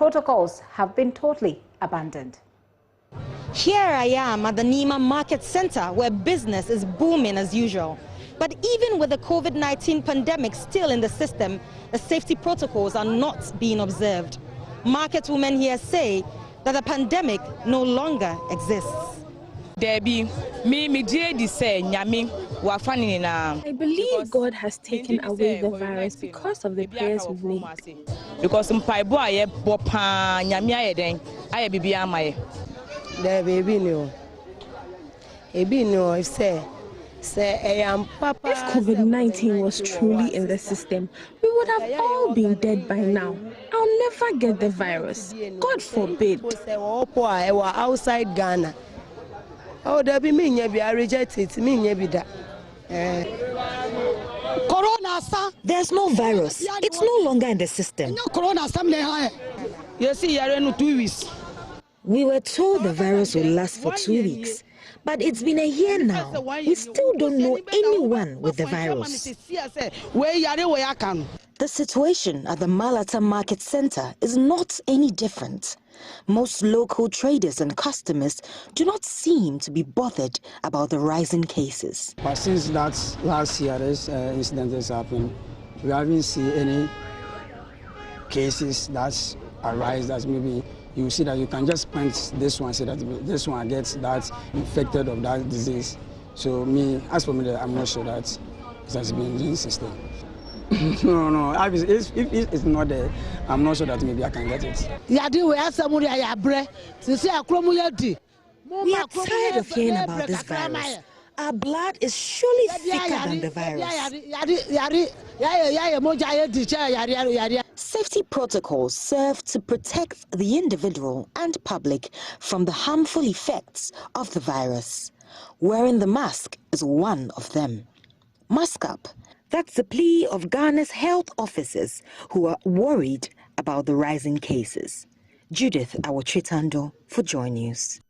protocols have been totally abandoned. Here I am at the Nima Market Center, where business is booming as usual. But even with the COVID-19 pandemic still in the system, the safety protocols are not being observed. Market women here say that the pandemic no longer exists. I believe God has taken away the virus because of the prayers we've made. Because if COVID-19 was truly in the system, we would have all been dead by now. I'll never get the virus. God forbid. Outside Ghana. Oh, there be me, I reject it. There's no virus. It's no longer in the system. You see, you're in 2 weeks. We were told the virus would last for 2 weeks. But it's been a year now. We still don't know anyone with the virus. The situation at the Malata Market Center is not any different. Most local traders and customers do not seem to be bothered about the rising cases. But since that last year, this incident has happened, we haven't seen any cases that arise that maybe you see that you can just point this one, say that this one gets that infected of that disease. So as for me, I'm not sure that it has been in the system. No. If it's not there, I'm not sure that maybe I can get it. We are tired of hearing about this virus. Our blood is surely thicker than the virus. Safety protocols serve to protect the individual and public from the harmful effects of the virus. Wearing the mask is one of them. Mask up. That's the plea of Ghana's health officers who are worried about the rising cases. Judith Awotritando for JoyNews.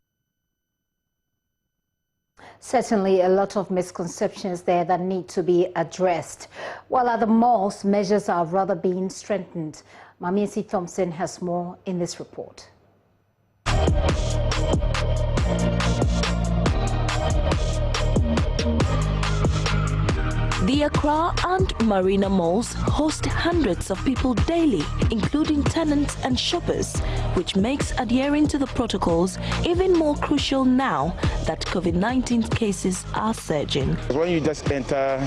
Certainly a lot of misconceptions there that need to be addressed. While at the malls, measures are rather being strengthened. Mamiesi Thompson has more in this report. The Accra and Marina malls host hundreds of people daily, including tenants and shoppers, which makes adhering to the protocols even more crucial now that COVID-19 cases are surging. When you just enter,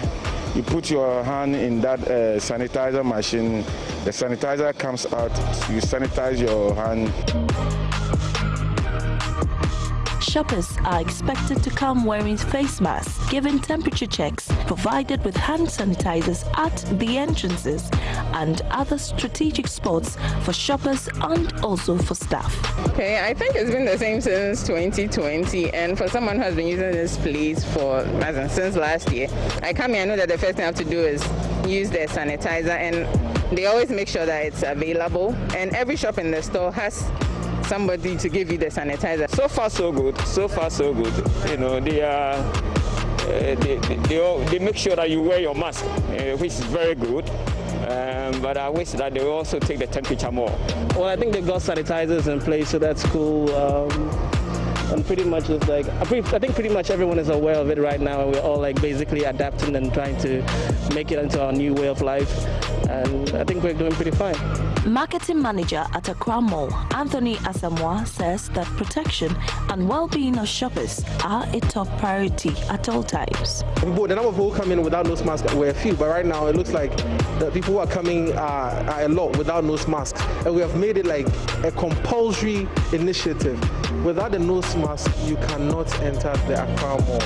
you put your hand in that sanitizer machine, the sanitizer comes out, you sanitize your hand. Shoppers are expected to come wearing face masks, given temperature checks, provided with hand sanitizers at the entrances and other strategic spots for shoppers and also for staff. Okay, I think it's been the same since 2020, and for someone who has been using this place since last year, I come here, I know that the first thing I have to do is use their sanitizer, and they always make sure that it's available, and every shop in the store has somebody to give you the sanitizer. So far so good. So far so good. You know, they make sure that you wear your mask, which is very good. But I wish that they also take the temperature more. Well, I think they've got sanitizers in place, so that's cool. And pretty much it's like, I think pretty much everyone is aware of it right now, and we're all like basically adapting and trying to make it into our new way of life. And I think we're doing pretty fine. Marketing manager at Accra Mall, Anthony Asamoah, says that protection and well-being of shoppers are a top priority at all times. The number of people coming without nose masks were a few, but right now it looks like the people who are coming are a lot without nose masks, and we have made it like a compulsory initiative. Without the nose mask, you cannot enter the Accra Mall.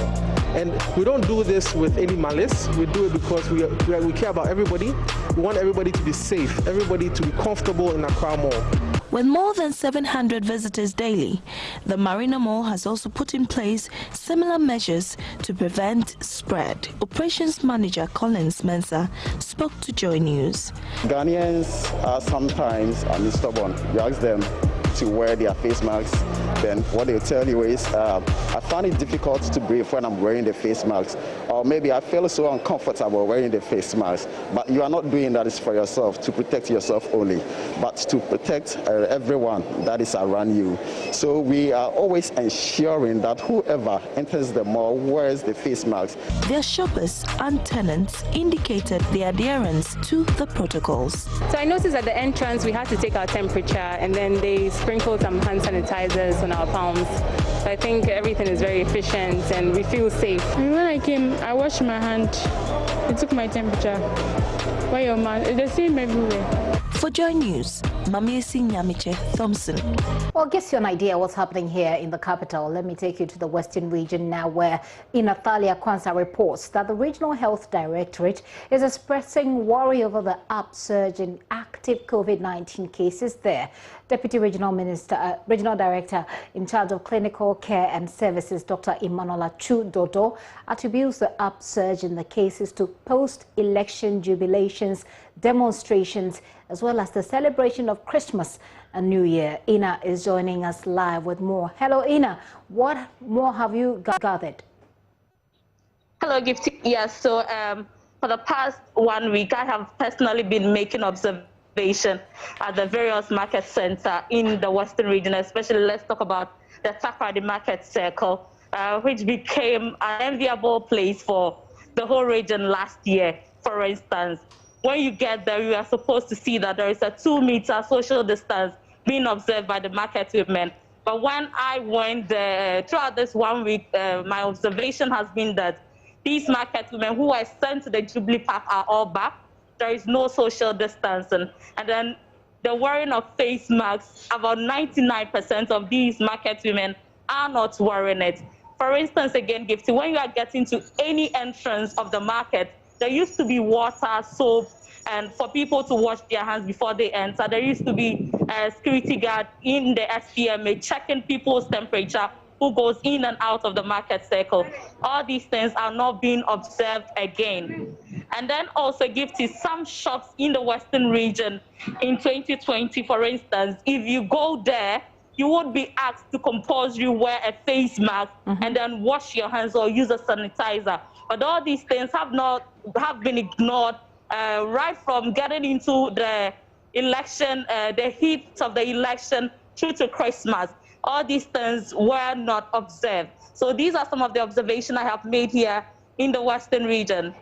And we don't do this with any malice. We do it because we care about everybody. We want everybody to be safe, everybody to be comfortable in Accra Mall. With more than 700 visitors daily, the Marina Mall has also put in place similar measures to prevent spread. Operations Manager Collins Mensah spoke to JoyNews. Ghanaians are sometimes stubborn. We ask them to wear their face masks. them, what they'll tell you is, I find it difficult to breathe when I'm wearing the face mask, or maybe I feel so uncomfortable wearing the face mask. But you are not doing that is for yourself, to protect yourself only, but to protect everyone that is around you. So we are always ensuring that whoever enters the mall wears the face mask. Their shoppers and tenants indicated their adherence to the protocols. So I noticed at the entrance we had to take our temperature, and then they sprinkled some hand sanitizers on our palms. So I think everything is very efficient and we feel safe. When I came, I washed my hand. They took my temperature. Wear your mask. It's the same everywhere. For JoyNews, Mamiesi Nyamiche Thompson. Well, gives you an idea what's happening here in the capital. Let me take you to the Western region now, where Inathalia Kwanzaa reports that the Regional Health Directorate is expressing worry over the upsurge in active COVID-19 cases there. Deputy Regional Director in charge of Clinical Care and Services, Dr. Emmanuel Chu Dodo, attributes the upsurge in the cases to post-election jubilations, demonstrations, as well as the celebration of Christmas and New Year. Ina is joining us live with more. Hello, Ina. What more have you gathered? Hello, Gifty. Yes, so for the past 1 week, I have personally been making observation at the various market centers in the Western region, especially let's talk about the Takoradi Market Circle, which became an enviable place for the whole region last year, for instance. When you get there, you are supposed to see that there is a 2-meter social distance being observed by the market women. But when I went there, throughout this 1 week, my observation has been that these market women who were sent to the Jubilee Park are all back. There is no social distancing. And then the wearing of face masks, about 99% of these market women are not wearing it. For instance, again, Gifty, when you are getting to any entrance of the market, there used to be water, soap, and for people to wash their hands before they enter. There used to be a security guard in the SPMA checking people's temperature who goes in and out of the market circle. All these things are not being observed again. And then also, Gifty, some shops in the Western region in 2020, for instance, if you go there, you would be asked to compulsory wear a face mask and then wash your hands or use a sanitizer. But all these things have been ignored right from getting into the election, the heat of the election through to Christmas. All these things were not observed. So these are some of the observations I have made here in the Western region.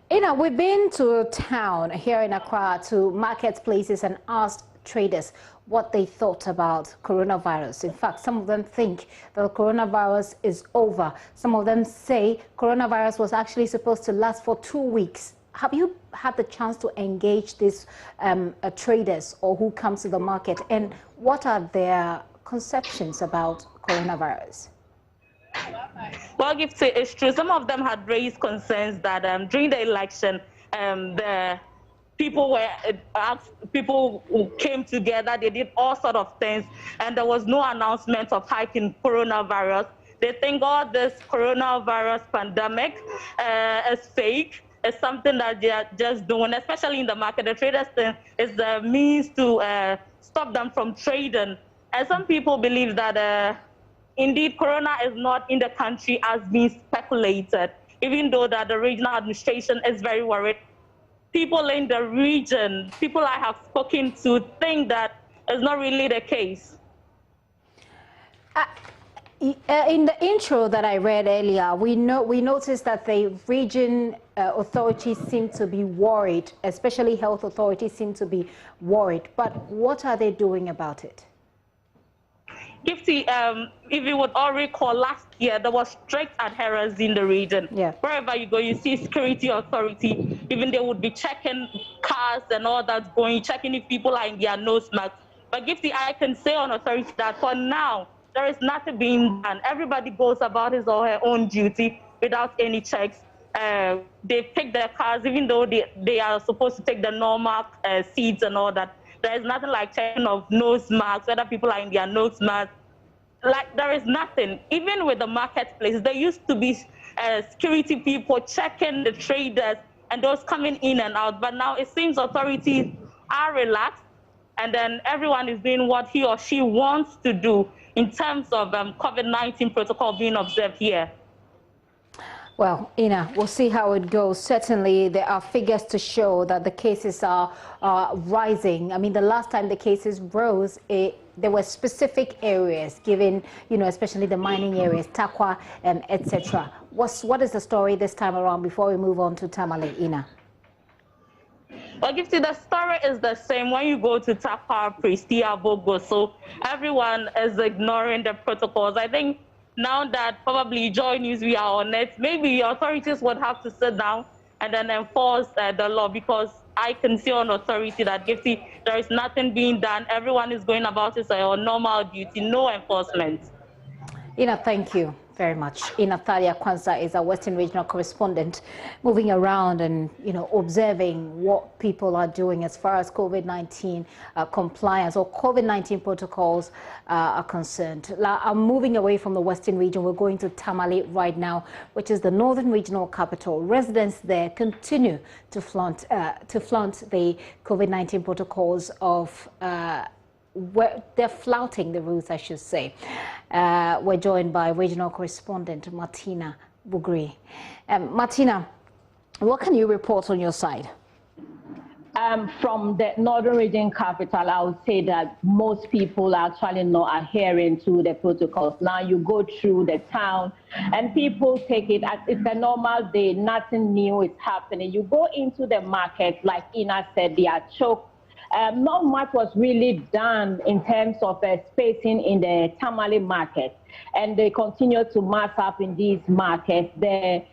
We've been to town here in Accra, to marketplaces, and asked traders what they thought about coronavirus. In fact, some of them think that the coronavirus is over. Some of them say coronavirus was actually supposed to last for 2 weeks. Have you had the chance to engage these traders or who comes to the market, and what are their conceptions about coronavirus? Well, Gifty, it's true. Some of them had raised concerns that during the election, the people who came together, they did all sorts of things, and there was no announcement of hiking coronavirus. They think all this coronavirus pandemic is fake. It's something that they are just doing, especially in the market. The traders think is the means to stop them from trading. And some people believe that indeed corona is not in the country as being speculated, even though that the regional administration is very worried. People in the region, people I have spoken to, think that is not really the case. In the intro that I read earlier, we noticed that the region authorities seem to be worried, especially health authorities seem to be worried. But what are they doing about it? Gifty, if you would all recall, last year there was strict adherence in the region. Yeah. Wherever you go, you see security authority. Even they would be checking cars and all that's going, checking if people are in their nose masks. But Gifty, I can say on authority that for now, there is nothing being done. Everybody goes about his or her own duty without any checks. They pick their cars, even though they are supposed to take the normal seats and all that. There is nothing like checking of nose masks, whether people are in their nose masks. Like, there is nothing. Even with the marketplace, there used to be security people checking the traders and those coming in and out. But now it seems authorities are relaxed, and then everyone is doing what he or she wants to do. in terms of COVID-19 protocol being observed here. Well, Ina, we'll see how it goes. Certainly, there are figures to show that the cases are rising. I mean, the last time the cases rose, there were specific areas given, especially the mining areas, Takwa, etc. What is the story this time around before we move on to Tamale, Ina? Well, Gifty, the story is the same when you go to Takwa, Prestia, Bogo. So everyone is ignoring the protocols. I think now that probably JoyNews, we are on it, maybe authorities would have to sit down and then enforce the law, because I can see on authority that Gifty, there is nothing being done. Everyone is going about it on normal duty, no enforcement. Ina, thank you very much. Ina Thalia Kwanzaa is our Western Regional correspondent, moving around and observing what people are doing as far as COVID-19 compliance or COVID-19 protocols are concerned. I'm moving away from the Western region. We're going to Tamale right now, which is the Northern Regional capital. Residents there continue to flaunt the COVID-19 protocols of they're flouting the rules, I should say. We're joined by regional correspondent Martina Bugri. Martina, what can you report on your side? From the Northern Region capital, I would say that most people are actually not adhering to the protocols. Now you go through the town and people take it as it's a normal day, nothing new is happening. You go into the market, like Ina said, they are choked. Not much was really done in terms of spacing in the Tamale market, and they continue to mass up in these markets. The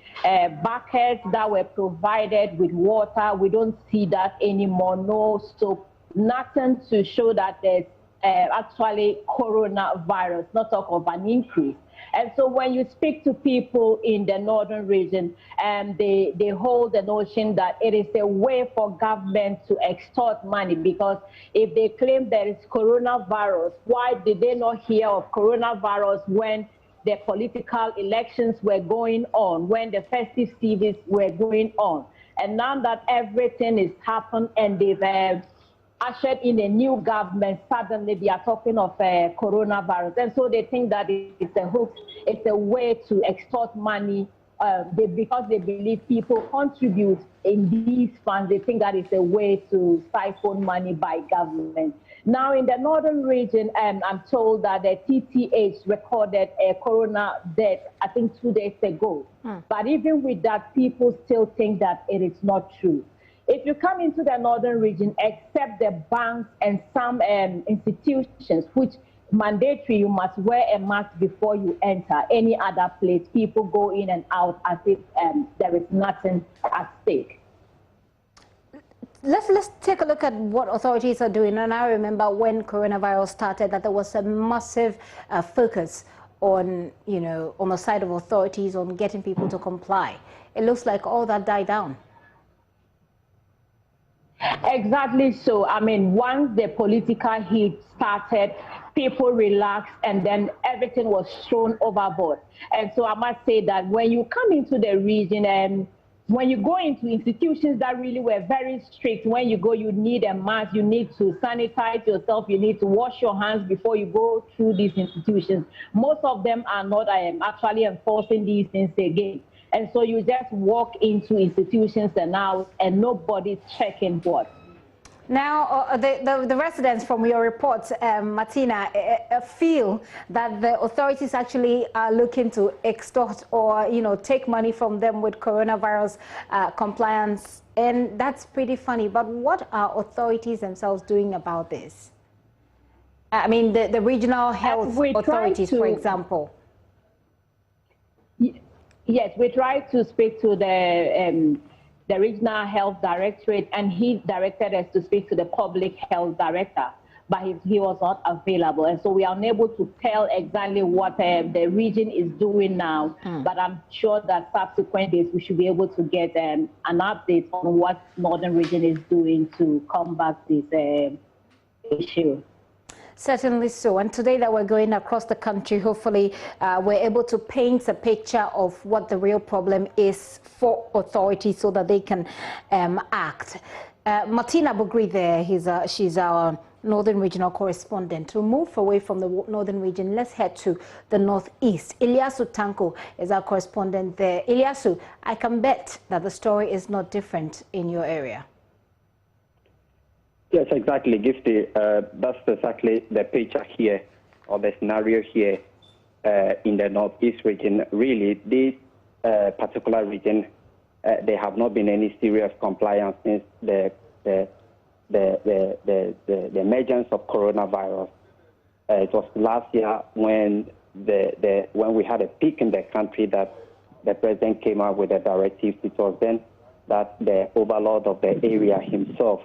buckets that were provided with water, we don't see that anymore. No soap, nothing to show that there's actually coronavirus, not talk of an increase. And so when you speak to people in the Northern region, they hold the notion that it is a way for government to extort money, because if they claim there is coronavirus, why did they not hear of coronavirus when the political elections were going on, when the festive seasons were going on? And now that everything is happened and they've ushered in a new government, suddenly they are talking of coronavirus. And so they think that it's a hoax, it's a way to extort money because they believe people contribute in these funds. They think that it's a way to siphon money by government. Now in the Northern region, I'm told that the TTH recorded a corona death, I think 2 days ago. But even with that, people still think that it is not true. If you come into the Northern region, except the banks and some institutions, which mandatory, you must wear a mask before you enter any other place, people go in and out as if there is nothing at stake. Let's take a look at what authorities are doing. And I remember when coronavirus started that there was a massive focus on, on the side of authorities on getting people to comply. It looks like all that died down. Exactly so. I mean, once the political heat started, people relaxed and then everything was thrown overboard. And so I must say that when you come into the region and when you go into institutions that really were very strict, when you go, you need a mask, you need to sanitize yourself, you need to wash your hands before you go through these institutions. Most of them are not actually enforcing these things again. And so you just walk into institutions and out and nobody's checking what. Now, the residents from your reports, Martina, feel that the authorities actually are looking to extort or, take money from them with coronavirus compliance. And that's pretty funny. But what are authorities themselves doing about this? I mean, the regional health authorities, for example. Yes, we tried to speak to the regional health directorate, and he directed us to speak to the public health director, but he was not available. And so we are unable to tell exactly what the region is doing now, but I'm sure that subsequent days we should be able to get an update on what Northern region is doing to combat this issue. Certainly so. And today that we're going across the country, hopefully we're able to paint a picture of what the real problem is for authorities so that they can act. Martina Bugri there, she's our Northern Regional correspondent. To move away from the Northern region, let's head to the Northeast. Ilyasu Tanko is our correspondent there. Ilyasu, I can bet that the story is not different in your area. Yes, exactly, Gifty. That's exactly the picture here, or the scenario here in the Northeast region. Really, this particular region, there have not been any serious compliance since the emergence of coronavirus. It was last year when when we had a peak in the country that the president came out with a directive. It was then that the overlord of the area himself,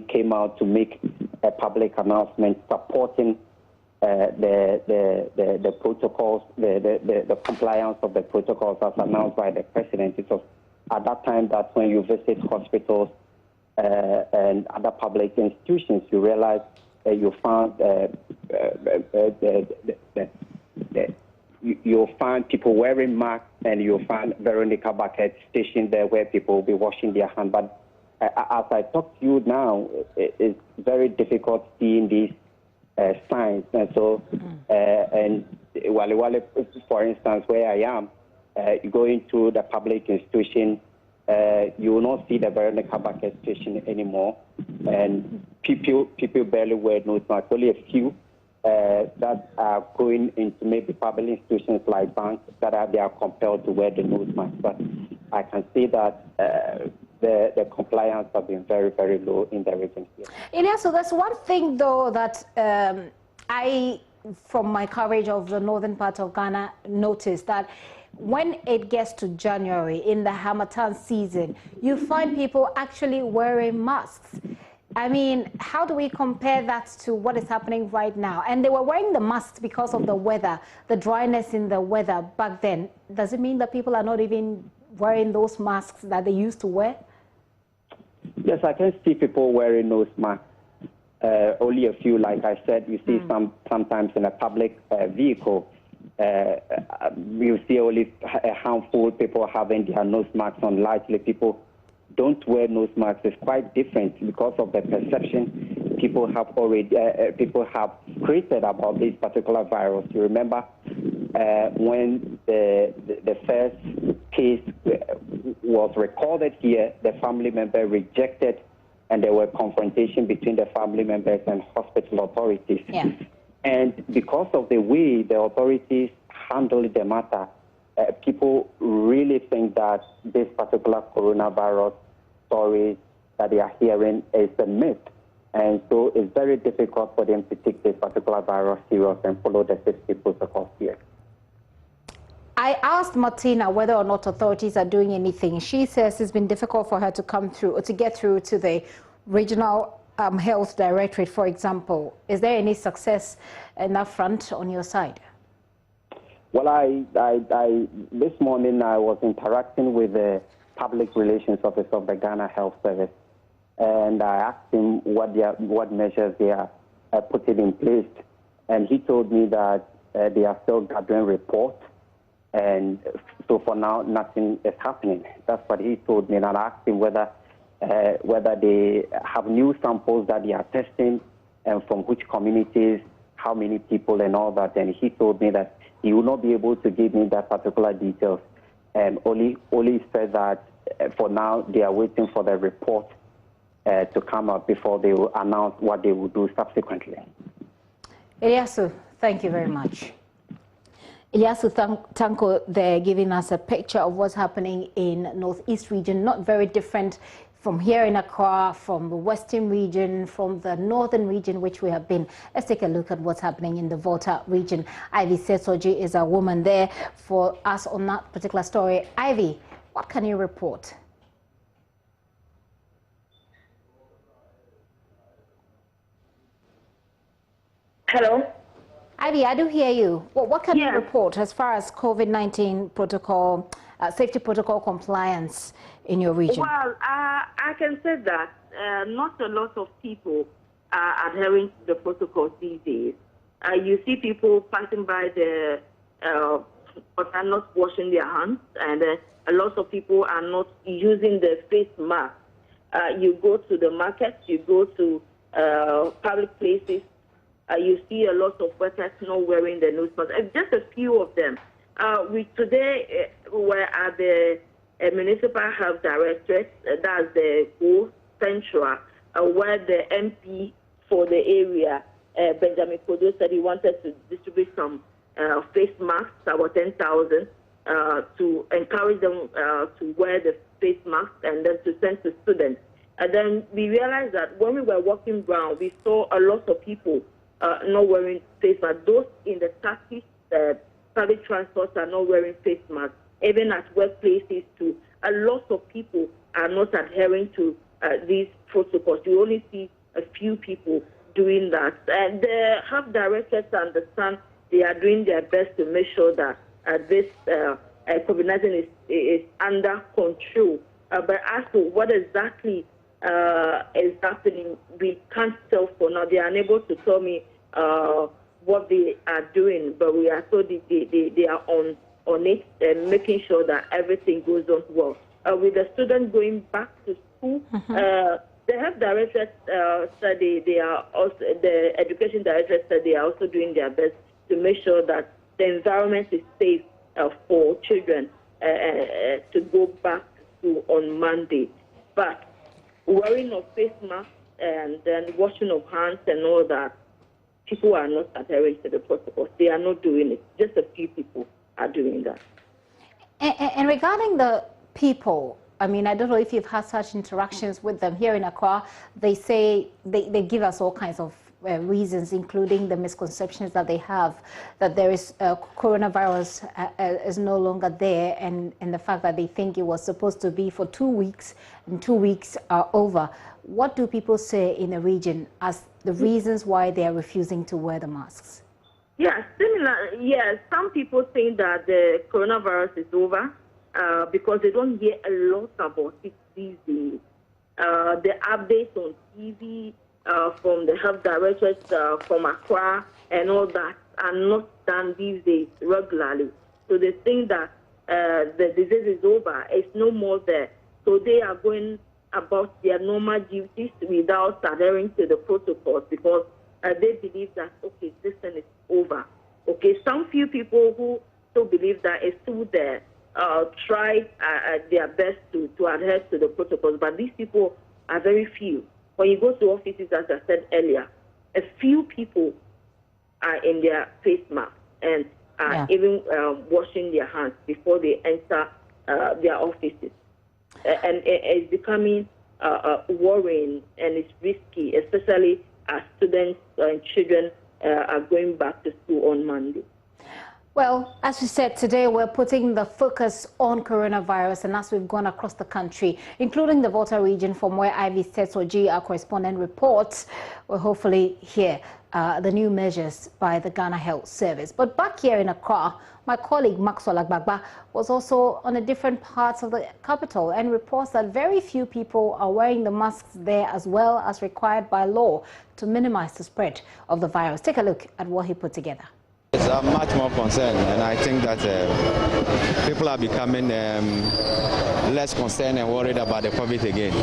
came out to make a public announcement supporting the protocols, the compliance of the protocols as announced by the president. It was at that time that when you visit hospitals and other public institutions, you realize you found you'll find people wearing masks, and you'll find Veronica buckets stationed there where people will be washing their hands. But as I talk to you now, it's very difficult seeing these signs. And so, and Wale, for instance, where I am, you go into the public institution, you will not see the Veronica bucket station anymore, and people barely wear nose masks. Only a few that are going into maybe public institutions like banks they are compelled to wear the nose mask. But I can see that the compliance has been very, very low in the region here. Ilya, so that's one thing though that I, from my coverage of the northern part of Ghana, noticed that when it gets to January, in the Harmattan season, you find people actually wearing masks. I mean, how do we compare that to what is happening right now? And they were wearing the masks because of the weather, the dryness in the weather back then. Does it mean that people are not even wearing those masks that they used to wear? Yes, I can see people wearing nose masks. Only a few, like I said. You see sometimes in a public vehicle, you see only a handful of people having their nose masks on. Largely, people don't wear nose masks. It's quite different because of the perception people have created about this particular virus. You remember when the first case was recorded here, the family member rejected, and there were confrontation between the family members and hospital authorities. Yeah. And because of the way the authorities handled the matter, people really think that this particular coronavirus story that they are hearing is a myth. And so it's very difficult for them to take this particular virus serious and follow the safety protocols here. I asked Martina whether or not authorities are doing anything. She says it's been difficult for her to come through or to get through to the regional health directorate, for example. Is there any success in that front on your side? Well, this morning I was interacting with the public relations officer of the Ghana Health Service, and I asked him what measures they are putting in place, and he told me that they are still gathering reports, and so for now nothing is happening. That's what he told me, and I asked him whether they have new samples that they are testing, and from which communities, how many people, and all that, and he told me that he will not be able to give me that particular details. And only said that for now they are waiting for the report to come out before they will announce what they will do subsequently. Ilyasu, thank you very much. Ilyasu Tanko there giving us a picture of what's happening in Northeast region, not very different from here in Accra, from the Western region, from the Northern region, which we have been. Let's take a look at what's happening in the Volta region. Ivy Setsoji is a woman there for us on that particular story. Ivy, what can you report? Hello? Ivy, I do hear you. Well, what can you report as far as COVID-19 protocol, safety protocol compliance in your region? Well, I can say that not a lot of people are adhering to the protocols these days. You see people passing by but are not washing their hands, and a lot of people are not using the face mask. You go to the market, you go to public places. You see a lot of workers not wearing the nose mask. Just a few of them. Today we were at the Municipal Health Directorate, that's the Go Central, where the MP for the area, Benjamin Kodo, said he wanted to distribute some face masks, about 10,000, to encourage them to wear the face masks and then to send to students. And then we realized that when we were walking around, we saw a lot of people not wearing face masks. Those in the taxis, public transport are not wearing face masks. Even at workplaces too, a lot of people are not adhering to these protocols. You only see a few people doing that. And the health directors understand they are doing their best to make sure that this COVID-19 is under control. But as to what exactly is happening, we can't tell for now. They are unable to tell me what they are doing, but we are told they are on it and making sure that everything goes on well. With the students going back to school, the health directors said they are also, the education directors said they are also doing their best to make sure that the environment is safe for children to go back to school on Monday. But wearing of face masks and then washing of hands and all that, people are not adhering to the protocols. They are not doing it. Just a few people are doing that. And regarding the people, I mean, I don't know if you've had such interactions with them here in Accra. They say they give us all kinds of reasons, including the misconceptions that they have that there is coronavirus is no longer there, and the fact that they think it was supposed to be for 2 weeks and 2 weeks are over. What do people say in the region as the reasons why they are refusing to wear the masks? Yeah, similar. Yeah, some people think that the coronavirus is over because they don't hear a lot about it these days. The updates on TV from the health directors from Accra and all that are not done these days regularly. So they think that the disease is over. It's no more there. So they are going about their normal duties without adhering to the protocols because they believe that, okay, this thing is over. Okay, some few people who still believe that it's still there try their best to adhere to the protocols, but these people are very few. When you go to offices, as I said earlier, a few people are in their face masks and are even washing their hands before they enter their offices. And it's becoming worrying and it's risky, especially as students and children are going back to school on Monday. Well, as we said, today we're putting the focus on coronavirus, and as we've gone across the country, including the Volta region from where Ivy Setsoji, our correspondent, reports, we'll hopefully hear the new measures by the Ghana Health Service. But back here in Accra, my colleague Maxwell Agbagba was also on a different parts of the capital and reports that very few people are wearing the masks there as well as required by law to minimize the spread of the virus. Take a look at what he put together. I'm much more concerned, and I think that people are becoming less concerned and worried about the COVID again,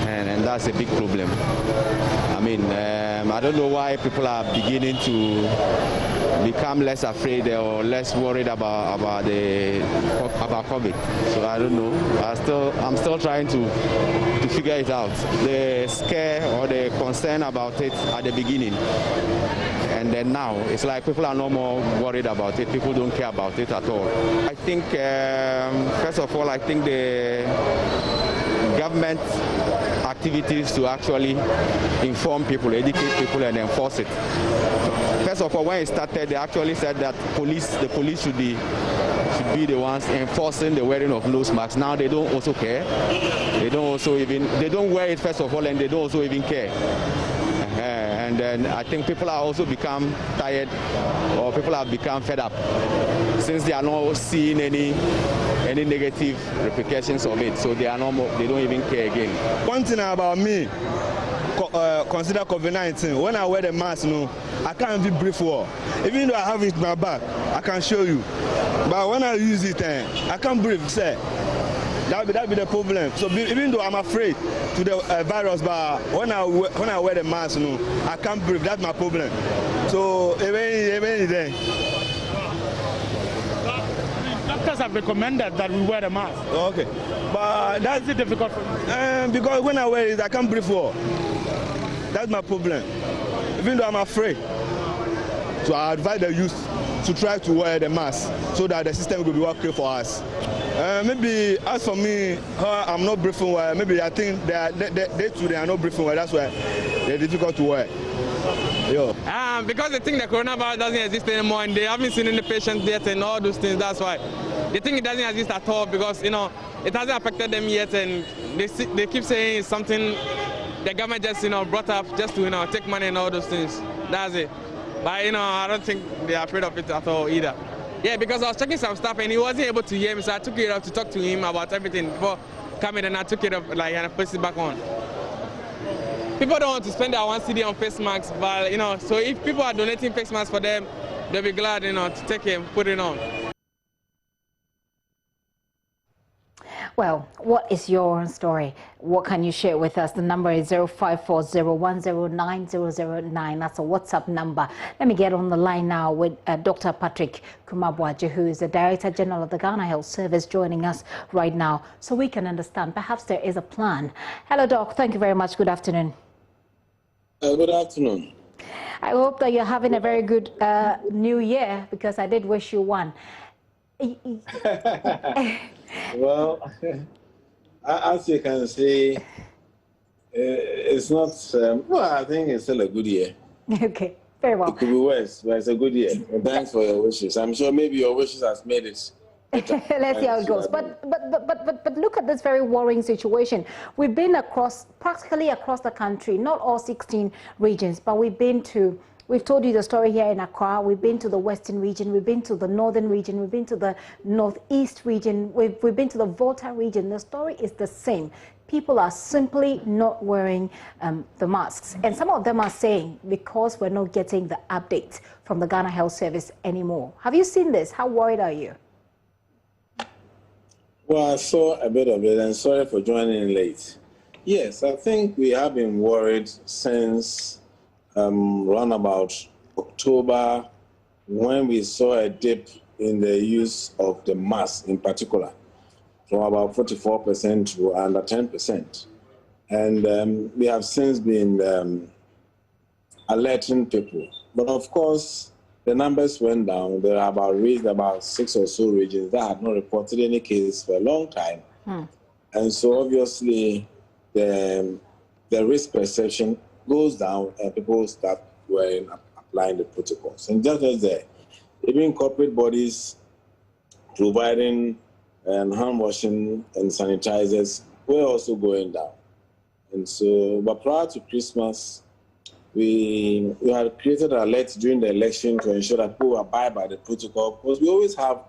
and that's a big problem. I mean, I don't know why people are beginning to become less afraid or less worried about COVID. So I don't know. I'm still trying to figure it out. The scare or the concern about it at the beginning. And then now, it's like people are no more worried about it. People don't care about it at all. I think, first of all, I think the government activities to actually inform people, educate people, and enforce it. First of all, when it started, they actually said that the police should be the ones enforcing the wearing of nose masks. Now they don't also care. They don't wear it first of all, and they don't also even care. And then I think people are also become tired, or people have become fed up, since they are not seeing any negative repercussions of it. So they are they don't even care again. One thing about me, consider COVID-19. When I wear the mask, I can't even breathe well. Even though I have it in my back, I can show you. But when I use it, I can't breathe. Say, That be the problem. So even though I'm afraid to the virus, but when I wear the mask, I can't breathe. That's my problem. So even there. Doctors have recommended that we wear the mask. Okay, but that's difficult for you. Because when I wear it, I can't breathe well. That's my problem. Even though I'm afraid, so I advise the youth to try to wear the mask so that the system will be working for us. Maybe as for me, I'm not breathing well. Maybe I think they too are not breathing well. That's why they're difficult to wear. Because they think the coronavirus doesn't exist anymore and they haven't seen any patients yet and all those things. That's why they think it doesn't exist at all because it hasn't affected them yet and they keep saying it's something the government just brought up just to take money and all those things. That's it. But I don't think they're afraid of it at all either. Yeah, because I was checking some stuff and he wasn't able to hear me, so I took it up to talk to him about everything before coming, and I took it up and put it back on. People don't want to spend their 1 cedi on face masks, but so if people are donating face masks for them, they'll be glad to take it and put it on. Well, what is your own story? What can you share with us? The number is 0540109009. That's a WhatsApp number. Let me get on the line now with Dr. Patrick Kumawaj, who is the Director General of the Ghana Health Service, joining us right now so we can understand. Perhaps there is a plan. Hello, Doc. Thank you very much. Good afternoon. Good afternoon. I hope that you're having a very good new year, because I did wish you one. Well, as you can see, it's not, well, I think it's still a good year. Okay, very well. It could be worse, but it's a good year. And thanks for your wishes. I'm sure maybe your wishes has made it. Let's see how it goes. But look at this very worrying situation. We've been practically across the country, not all 16 regions, but we've told you the story here in Accra. We've been to the Western region. We've been to the Northern region. We've been to the Northeast region. We've been to the Volta region. The story is the same. People are simply not wearing the masks. And some of them are saying because we're not getting the updates from the Ghana Health Service anymore. Have you seen this? How worried are you? Well, I saw a bit of it, and sorry for joining in late. Yes, I think we have been worried since around about October, when we saw a dip in the use of the mask in particular, from about 44% to under 10%. And we have since been alerting people. But of course, the numbers went down. There are reached about 6 or so regions that had not reported any cases for a long time. And so obviously, the risk perception goes down and people start applying the protocols. And just as even corporate bodies providing hand washing and sanitizers were also going down. And so, but prior to Christmas, we had created an alert during the election to ensure that people abide by the protocol, because we always have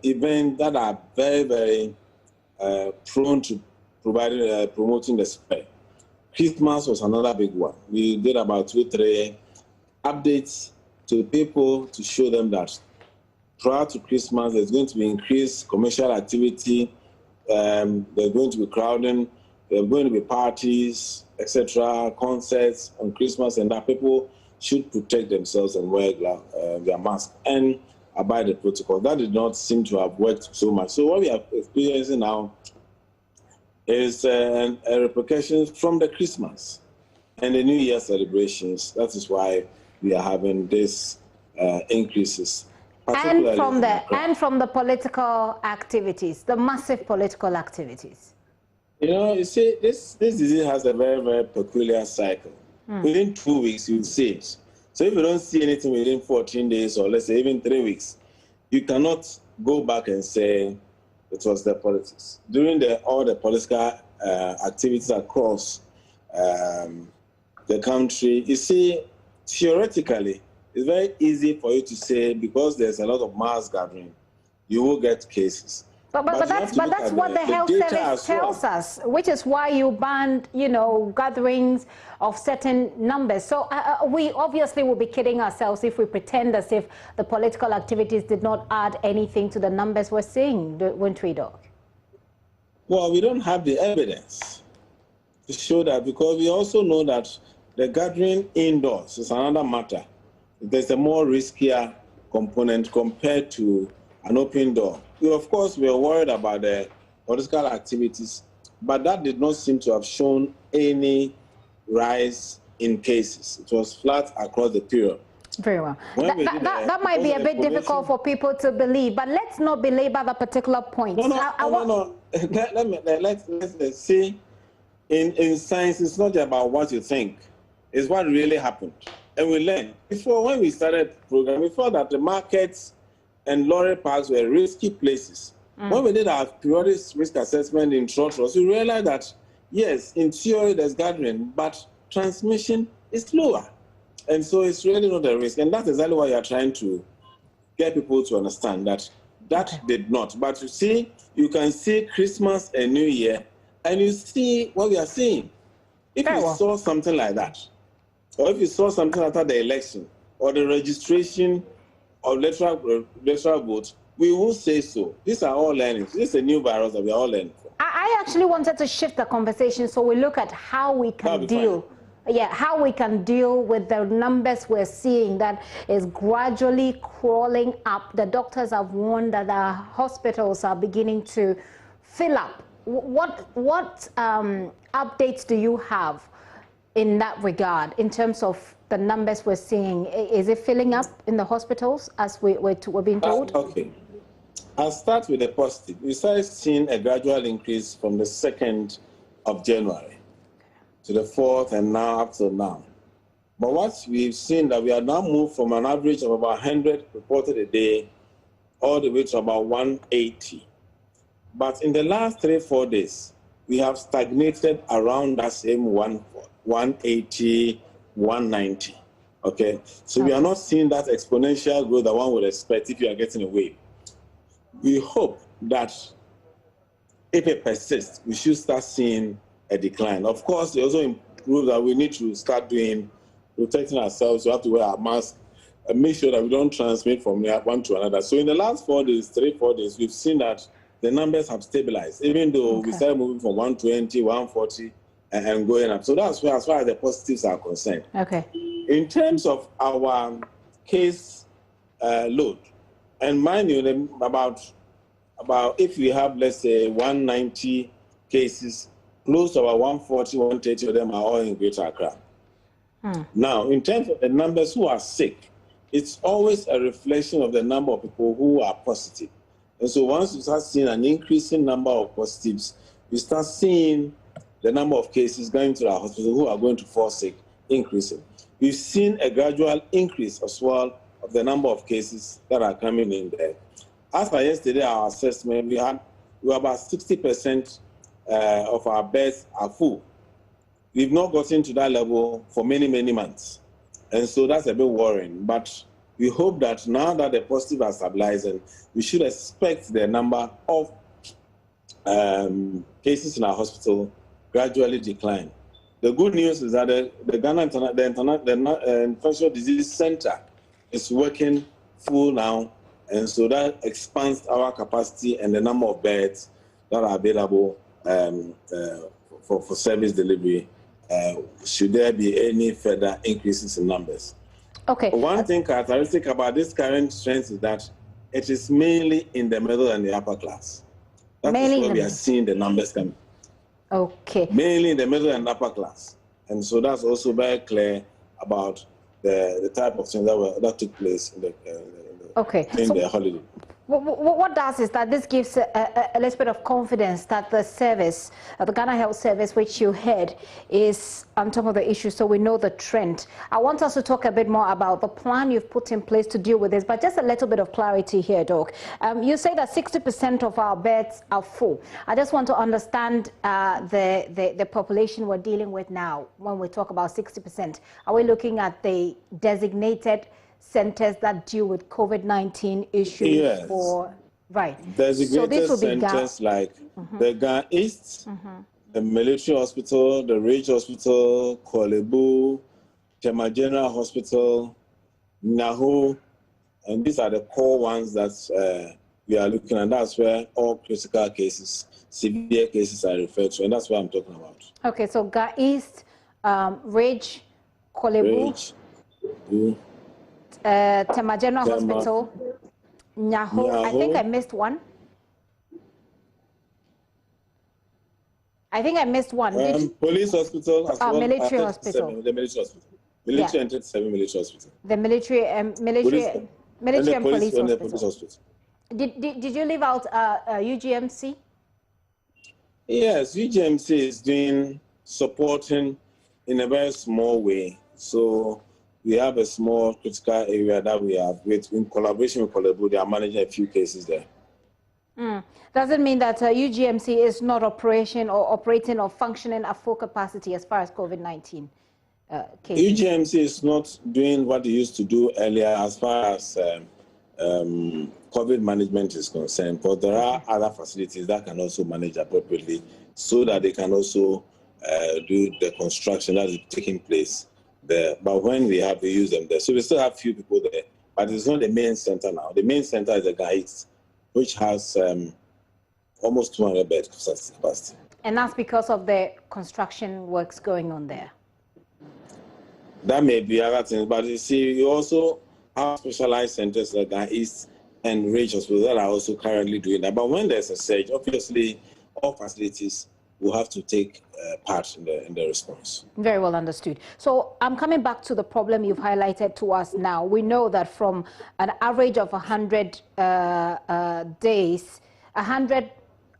events that are very, very prone to promoting the spread. Christmas was another big one. We did about 2-3 updates to people to show them that prior to Christmas, there's going to be increased commercial activity, there's going to be crowding, there are going to be parties, etc., concerts on Christmas, and that people should protect themselves and wear their mask and abide the protocol. That did not seem to have worked so much. So what we are experiencing now is a repercussion from the Christmas and the New Year celebrations. That is why we are having these increases. And from the political activities, the massive political activities. You see, this disease has a very, very peculiar cycle. Within 2 weeks, you see it. So if you don't see anything within 14 days, or let's say even 3 weeks, you cannot go back and say it was the politics. During all the political activities across the country, you see, theoretically, it's very easy for you to say, because there's a lot of mass gathering, you will get cases. But that's what the health service tells us, which is why you banned, gatherings of certain numbers. So we obviously will be kidding ourselves if we pretend as if the political activities did not add anything to the numbers we're seeing, won't we, Doc? Well, we don't have the evidence to show that, because we also know that the gathering indoors is another matter. There's a more riskier component compared to an open door. We, of course, were worried about the political activities, but that did not seem to have shown any rise in cases. It was flat across the period. Very well. That might be a bit difficult for people to believe, but let's not belabor the particular point. No. Let's see. In science, it's not about what you think. It's what really happened. And we learned. Before, when we started the program, we thought that the markets and lorry parks were risky places. When we did our periodic risk assessment in Trotros, we realized that, yes, in theory there's gathering, but transmission is lower. And so it's really not a risk. And that's exactly why you're trying to get people to understand that did not. But you see, you can see Christmas and New Year, and you see what we are seeing. If you saw something like that, or if you saw something after the election, or the registration of electoral votes, we won't say so. These are all learnings. This is a new virus that we are all learning from. I actually wanted to shift the conversation so we look at how we can deal. Yeah, how we can deal with the numbers we're seeing that is gradually crawling up. The doctors have warned that the hospitals are beginning to fill up. What updates do you have in that regard in terms of the numbers we're seeing? Is it filling up in the hospitals as we're being told? Okay. I'll start with the positive. We started seeing a gradual increase from the 2nd of January to the 4th and now up to now. But what we've seen that we are now moved from an average of about 100 reported a day all the way to about 180. But in the last 3-4 days, we have stagnated around that same 180, 190. Okay? So we are not seeing that exponential growth that one would expect if you are getting a wave. We hope that if it persists, we should start seeing a decline. Of course, they also improve that we need to start protecting ourselves. We have to wear our mask and make sure that we don't transmit from one to another. So in the last 4 days, 3-4 days, we've seen that the numbers have stabilized, even though we started moving from 120, 140, and going up. So that's where, as far as the positives are concerned. Okay. In terms of our case load, and mind you, about if we have, let's say, 190 cases, close to about 140, 130 of them are all in Greater Accra. Now, in terms of the numbers who are sick, it's always a reflection of the number of people who are positive. And so once you start seeing an increasing number of positives, you start seeing the number of cases going to the hospital who are going to fall sick increasing. We've seen a gradual increase as well of the number of cases that are coming in there. As for yesterday, our assessment, we were about 60% of our beds are full. We've not gotten to that level for many, many months. And so that's a bit worrying. But we hope that now that the positive are stabilizing, we should expect the number of cases in our hospital gradually decline. The good news is that the Ghana Infectious Disease Center is working full now, and so that expands our capacity and the number of beds that are available for service delivery, should there be any further increases in numbers. Okay. One thing characteristic about this current strength is that it is mainly in the middle and the upper class. That is where we are seeing the numbers coming. Okay. Mainly in the middle and upper class. And so that's also very clear about the type of things that took place in the holiday. What does is that this gives a little bit of confidence that the service, the Ghana Health Service, which you head, is on top of the issue, so we know the trend. I want us to talk a bit more about the plan you've put in place to deal with this, but just a little bit of clarity here, Doc. You say that 60% of our beds are full. I just want to understand the population we're dealing with now when we talk about 60%. Are we looking at the designated centers that deal with COVID-19 issues? Yes. So Designated centers like the Ghana East, the Military Hospital, the Ridge Hospital, Kolebu, Tema General Hospital, Nahu, and these are the core ones that we are looking at. That's where all critical cases, severe cases are referred to, and that's what I'm talking about. Okay, so Ga East, Ridge, Kolebu, Tema General Hospital, Nyaho. I think I missed one. Police hospital as well. Military hospital. The military hospital. Military and 37 military hospital. The military and police hospital. Did you leave out UGMC? Yes, UGMC is doing supporting in a very small way. So we have a small critical area that we have in collaboration with Kolebu. They are managing a few cases there. Does it mean that UGMC is not operating or functioning at full capacity as far as COVID-19 cases? UGMC is not doing what it used to do earlier as far as COVID management is concerned, but there are other facilities that can also manage appropriately so that they can also do the construction that is taking place there. But when we use them there. So we still have few people there, but it's not the main center now. The main center is the Guides, which has almost 200 bed capacity. And that's because of the construction works going on there? That may be other things, but you see, you also have specialized centers like East and Ridge Hospital that are also currently doing that. But when there's a surge, obviously, all facilities will have to take part in the response. Very well understood. So I'm coming back to the problem you've highlighted to us now. We know that from an average of 100 days, 100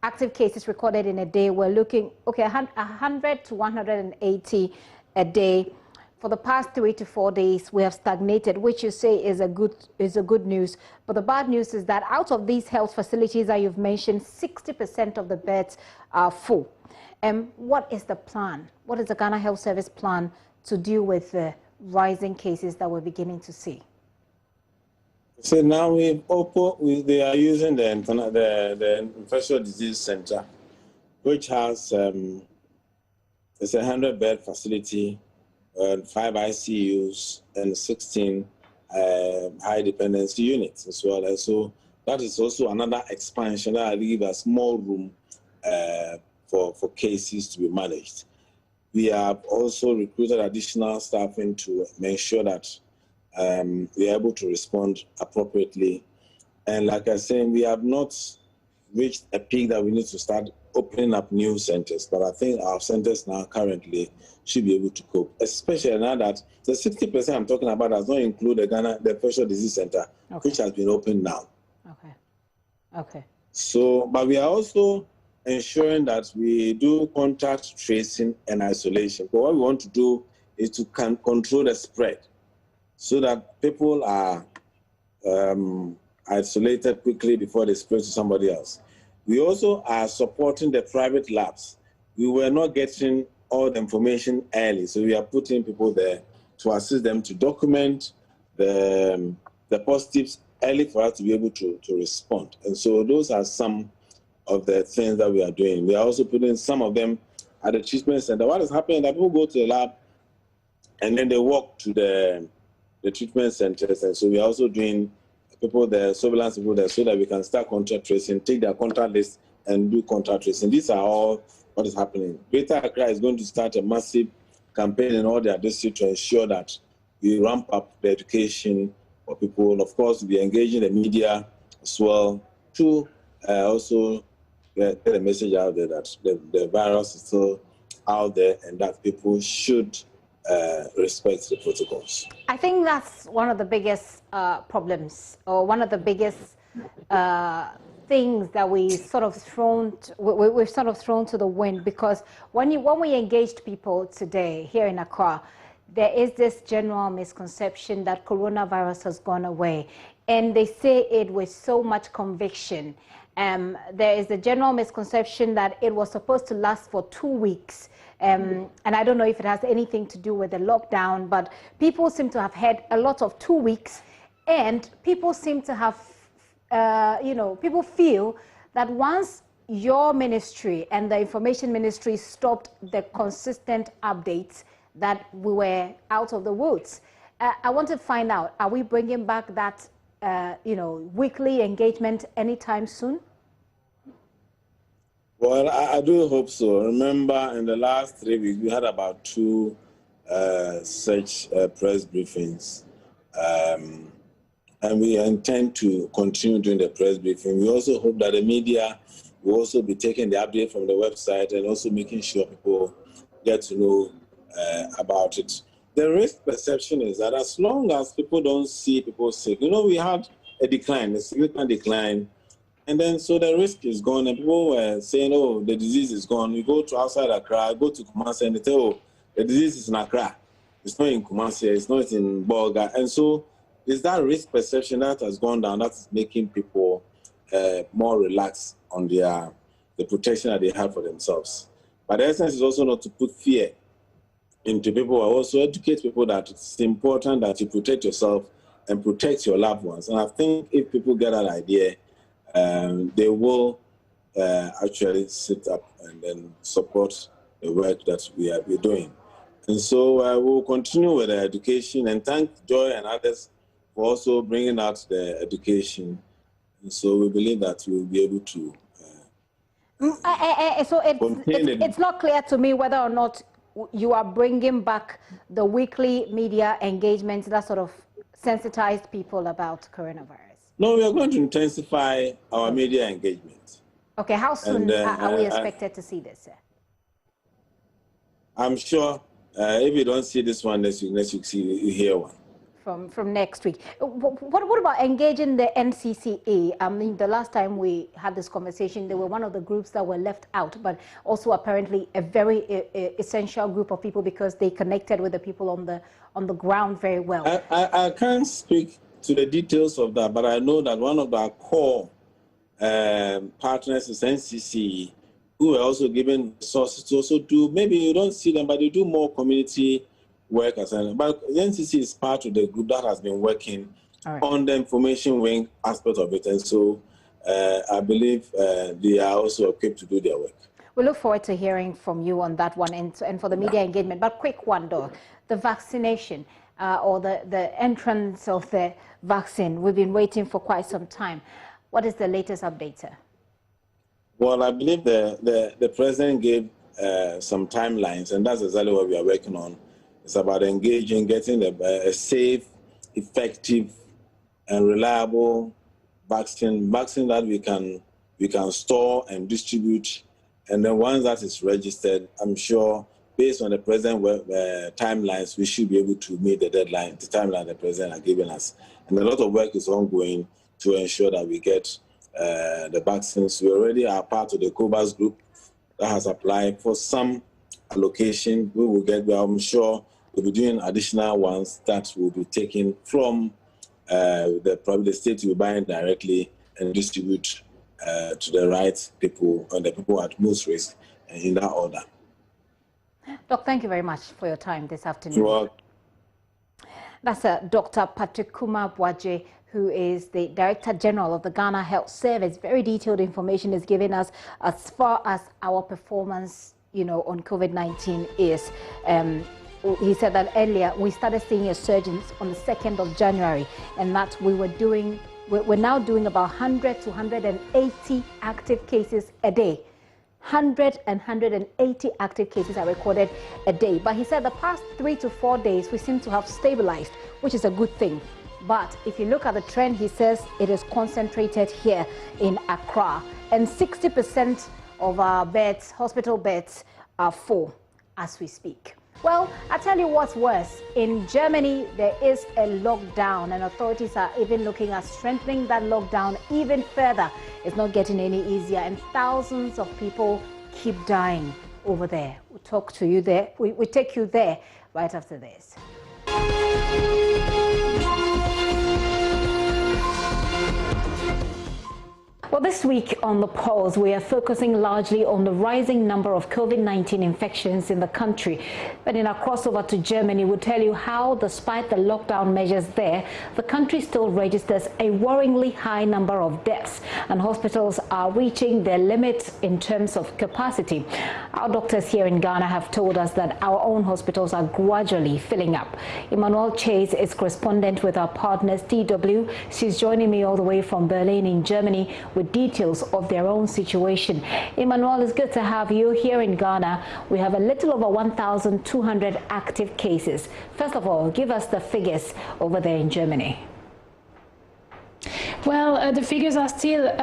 active cases recorded in a day, we're looking, 100 to 180 a day. For the past 3 to 4 days, we have stagnated, which you say is a good news. But the bad news is that out of these health facilities that you've mentioned, 60% of the beds are full. What is the plan? What is the Ghana Health Service plan to deal with the rising cases that we're beginning to see? So now they are using the Infectious Disease Center, which has it's a 100-bed facility, 5 ICUs and 16 high dependency units as well. And so that is also another expansion that will give us more room for cases to be managed. We have also recruited additional staffing to make sure that we are able to respond appropriately. And like I said, we have not reached a peak that we need to start opening up new centers, but I think our centers now currently should be able to cope, especially now that the 60% I'm talking about does not include the Infectious Disease Center, which has been opened now. Okay. So, but we are also ensuring that we do contact tracing and isolation. But what we want to do is to control the spread so that people are isolated quickly before they spread to somebody else. We also are supporting the private labs. We were not getting all the information early, so we are putting people there to assist them to document the positives early for us to be able to respond. And so those are some of the things that we are doing. We are also putting some of them at the treatment center. What is happening is that people go to the lab and then they walk to the treatment centers. And so we are also doing people there, surveillance people there, so that we can start contact tracing, take their contact list and do contact tracing. These are all what is happening. Greater Accra is going to start a massive campaign in all their districts to ensure that we ramp up the education for people. And of course, we engage in the media as well to also get the message out there that the virus is still out there and that people should respect the protocols. I think that's one of the biggest problems, or one of the biggest things that we've sort of thrown to the wind, because when we engaged people today here in Accra, there is this general misconception that coronavirus has gone away, and they say it with so much conviction. There is a general misconception that it was supposed to last for 2 weeks. And I don't know if it has anything to do with the lockdown, but people seem to have had a lot of 2 weeks, and people seem to have, people feel that once your ministry and the information ministry stopped the consistent updates, that we were out of the woods. I want to find out, are we bringing back that weekly engagement anytime soon? Well, I do hope so. Remember, in the last 3 weeks, we had about 2 such press briefings. And we intend to continue doing the press briefing. We also hope that the media will also be taking the update from the website and also making sure people get to know about it. The risk perception is that as long as people don't see people sick, we had a decline, a significant decline, and then so the risk is gone, and people were saying, oh, the disease is gone. We go to outside Accra, go to Kumasi, and they say, oh, the disease is in Accra. It's not in Kumasi, it's not in Bolga. And so it's that risk perception that has gone down that's making people more relaxed on the protection that they have for themselves. But the essence is also not to put fear into people, or also educate people that it's important that you protect yourself and protect your loved ones. And I think if people get that idea, they will actually sit up and then support the work that we're doing. And so we'll continue with the education, and thank Joy and others for also bringing out the education. And so we believe that we'll be able to so it's not clear to me whether or not you are bringing back the weekly media engagements that sort of sensitize people about coronavirus. No, we are going to intensify our media engagement. Okay, how soon are we expected to see this, sir? I'm sure if you don't see this one next week, you hear one. From next week. What about engaging the NCCA? I mean, the last time we had this conversation, they were one of the groups that were left out, but also apparently a very essential group of people because they connected with the people on the ground very well. I can't speak to the details of that, but I know that one of our core partners is NCCA, who are also given resources to also do, maybe you don't see them, but they do more community work. But the NCC is part of the group that has been working on the information wing aspect of it. And so I believe they are also equipped to do their work. We look forward to hearing from you on that one and for the media engagement. But quick one, though, the vaccination or the entrance of the vaccine. We've been waiting for quite some time. What is the latest update, sir? Well, I believe the president gave some timelines, and that's exactly what we are working on. It's about engaging, getting a safe, effective, and reliable vaccine that we can store and distribute. And then once that is registered, I'm sure, based on the present timelines, we should be able to meet the deadline, the timeline the president has given us. And a lot of work is ongoing to ensure that we get the vaccines. We already are part of the COVAX group that has applied for some allocation. We will get there. I'm sure we'll be doing additional ones that will be taken from probably the state will be buying directly and distribute to the right people and the people at most risk in that order. Doc, thank you very much for your time this afternoon. You're welcome. That's Dr. Patrick Kumawaj, who is the Director General of the Ghana Health Service. Very detailed information is given us as far as our performance, on COVID-19 is. He said that earlier we started seeing a surge on the 2nd of January, and that we're now doing about 100 to 180 active cases a day. 100 and 180 active cases are recorded a day. But he said the past 3 to 4 days we seem to have stabilized, which is a good thing. But if you look at the trend, he says it is concentrated here in Accra, and 60% of our beds, hospital beds, are full as we speak. Well, I tell you what's worse. In Germany, there is a lockdown, and authorities are even looking at strengthening that lockdown even further. It's not getting any easier, and thousands of people keep dying over there. We'll talk to you there. We take you there right after this. Well, this week on The Pulse, we are focusing largely on the rising number of COVID-19 infections in the country. But in our crossover to Germany, we'll tell you how, despite the lockdown measures there, the country still registers a worryingly high number of deaths, and hospitals are reaching their limits in terms of capacity. Our doctors here in Ghana have told us that our own hospitals are gradually filling up. Emmanuel Chase is correspondent with our partners DW. She's joining me all the way from Berlin in Germany with details of their own situation. Emmanuel, it's good to have you here in Ghana. We have a little over 1,200 active cases. First of all, give us the figures over there in Germany. Well, the figures are still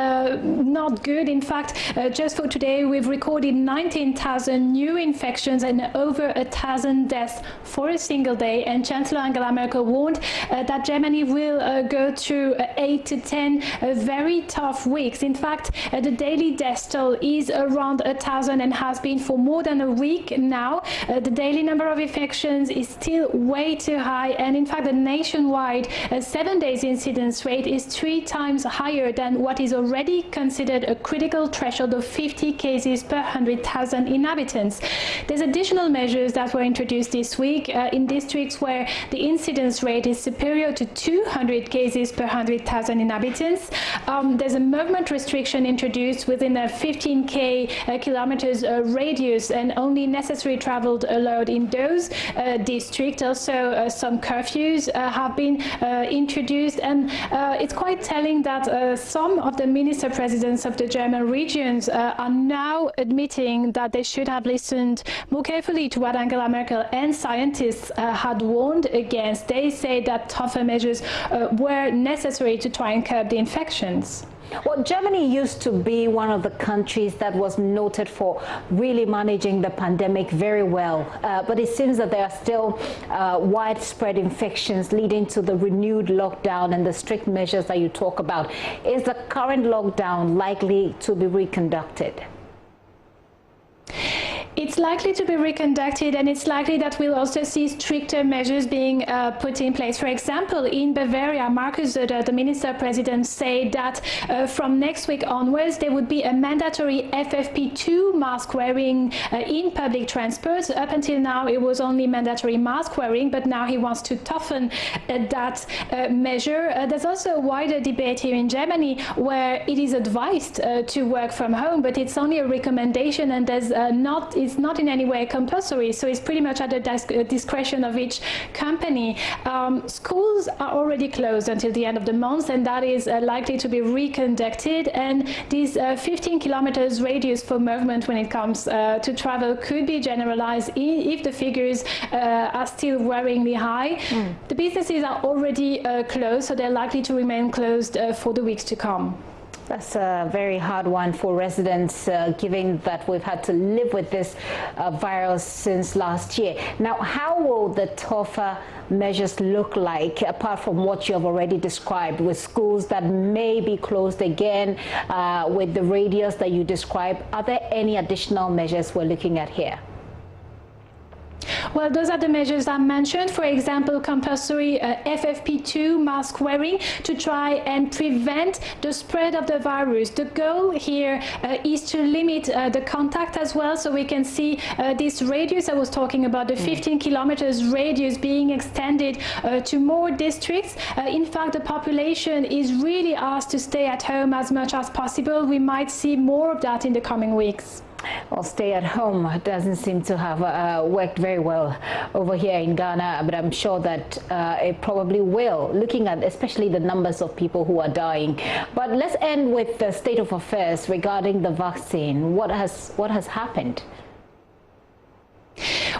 not good. In fact, just for today, we've recorded 19,000 new infections and over 1,000 deaths for a single day. And Chancellor Angela Merkel warned that Germany will go through 8 to 10 very tough weeks. In fact, the daily death toll is around 1,000 and has been for more than a week now. The daily number of infections is still way too high. And in fact, the nationwide 7 days incidence rate is 3 times higher than what is already considered a critical threshold of 50 cases per 100,000 inhabitants. There's additional measures that were introduced this week in districts where the incidence rate is superior to 200 cases per 100,000 inhabitants. There's a movement restriction introduced within a 15 kilometers radius, and only necessary travel allowed in those districts. Also, some curfews have been introduced, and it's quite telling that some of the minister presidents of the German regions are now admitting that they should have listened more carefully to what Angela Merkel and scientists had warned against. They say that tougher measures were necessary to try and curb the infections. Well, Germany used to be one of the countries that was noted for really managing the pandemic very well. But it seems that there are still widespread infections leading to the renewed lockdown and the strict measures that you talk about. Is the current lockdown likely to be reconducted? It's likely to be reconducted, and it's likely that we'll also see stricter measures being put in place. For example, in Bavaria, Markus Söder, the minister-president, said that from next week onwards, there would be a mandatory FFP2 mask wearing in public transport. Up until now, it was only mandatory mask wearing, but now he wants to toughen that measure. There's also a wider debate here in Germany where it is advised to work from home, but it's only a recommendation, and there's it's not in any way compulsory, so it's pretty much at the discretion of each company. Schools are already closed until the end of the month, and that is likely to be reconducted, and this 15 kilometers radius for movement when it comes to travel could be generalized if the figures are still worryingly high. The businesses are already closed, so they're likely to remain closed for the weeks to come. That's a very hard one for residents, given that we've had to live with this virus since last year. Now, how will the tougher measures look like, apart from what you have already described, with schools that may be closed again, with the radius that you described? Are there any additional measures we're looking at here? Well, those are the measures I mentioned. For example, compulsory FFP2 mask wearing to try and prevent the spread of the virus. The goal here is to limit the contact as well, so we can see this radius I was talking about, the 15 kilometers radius, being extended to more districts. In fact, the population is really asked to stay at home as much as possible. We might see more of that in the coming weeks. Well, stay at home doesn't seem to have worked very well over here in Ghana, but I'm sure that it probably will, looking at especially the numbers of people who are dying. But let's end with the state of affairs regarding the vaccine. What has happened?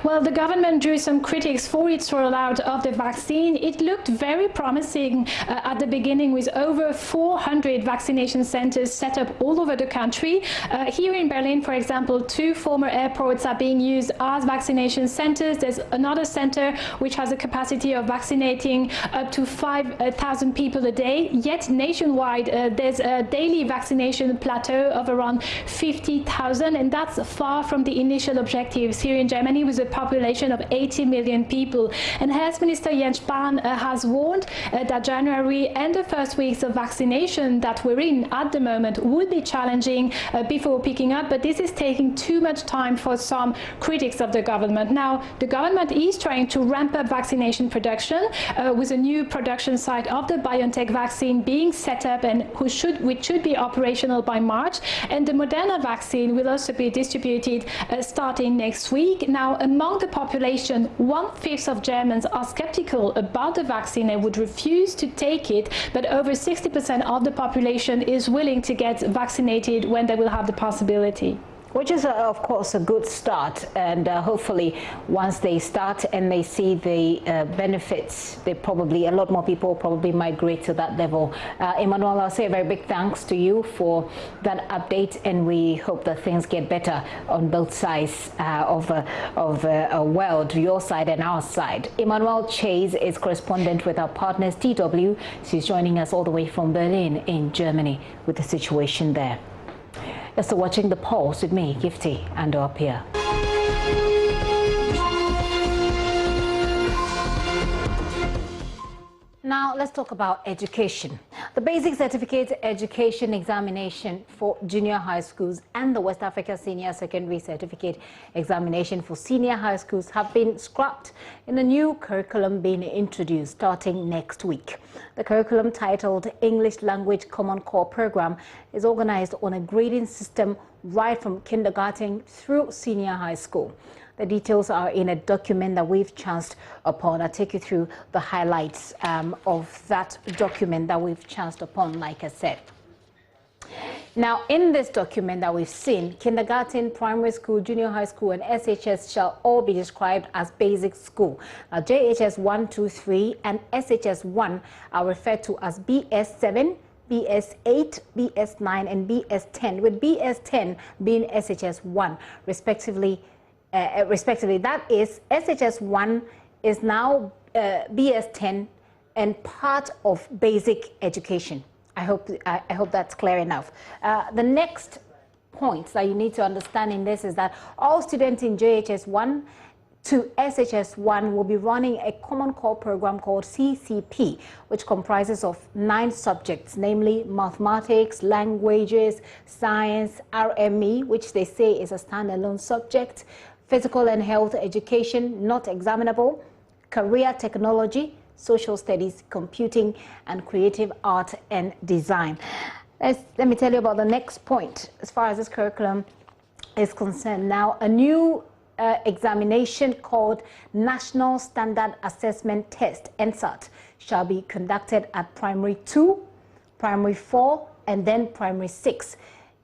Well, the government drew some critics for its rollout of the vaccine. It looked very promising at the beginning, with over 400 vaccination centers set up all over the country. Here in Berlin, for example, 2 former airports are being used as vaccination centers. There's another center which has a capacity of vaccinating up to 5,000 people a day. Yet nationwide, there's a daily vaccination plateau of around 50,000, and that's far from the initial objectives here in Germany, with a population of 80 million people. And Health Minister Jens Spahn has warned that January and the first weeks of vaccination that we're in at the moment would be challenging before picking up, but this is taking too much time for some critics of the government. Now, the government is trying to ramp up vaccination production with a new production site of the BioNTech vaccine being set up and which should be operational by March. And the Moderna vaccine will also be distributed starting next week. Now, among the population, 1/5 of Germans are skeptical about the vaccine and would refuse to take it, but over 60% of the population is willing to get vaccinated when they will have the possibility. Which is, of course, a good start, and hopefully once they start and they see the benefits, a lot more people probably migrate to that level. Emmanuel, I'll say a very big thanks to you for that update, and we hope that things get better on both sides of a world, your side and our side. Emmanuel Chase is correspondent with our partners TW. She's joining us all the way from Berlin in Germany with the situation there. You're still watching The Pulse with me, Gifty, and up here. Now, let's talk about education. The Basic Certificate Education Examination for junior high schools and the West Africa Senior Secondary Certificate Examination for senior high schools have been scrapped in a new curriculum being introduced starting next week. The curriculum, titled English Language Common Core Program, is organized on a grading system right from kindergarten through senior high school. The details are in a document that we've chanced upon. I'll take you through the highlights of that document that we've chanced upon, like I said. Now, in this document that we've seen, kindergarten, primary school, junior high school, and SHS shall all be described as basic school. Now, JHS 1, 2, 3, and SHS 1 are referred to as BS7, BS8, BS9, and BS10, with BS10 being SHS 1, respectively. That is, SHS 1 is now BS10 and part of basic education. I hope that's clear enough. The next point that you need to understand in this is that all students in JHS 1 to SHS 1 will be running a common core program called CCP, which comprises of 9 subjects, namely mathematics, languages, science, RME, which they say is a standalone subject, physical and health education, not examinable, career technology, social studies, computing, and creative art and design. Let me tell you about the next point as far as this curriculum is concerned. Now, a new examination called National Standard Assessment Test, NSAT, shall be conducted at primary 2, primary 4, and then primary 6.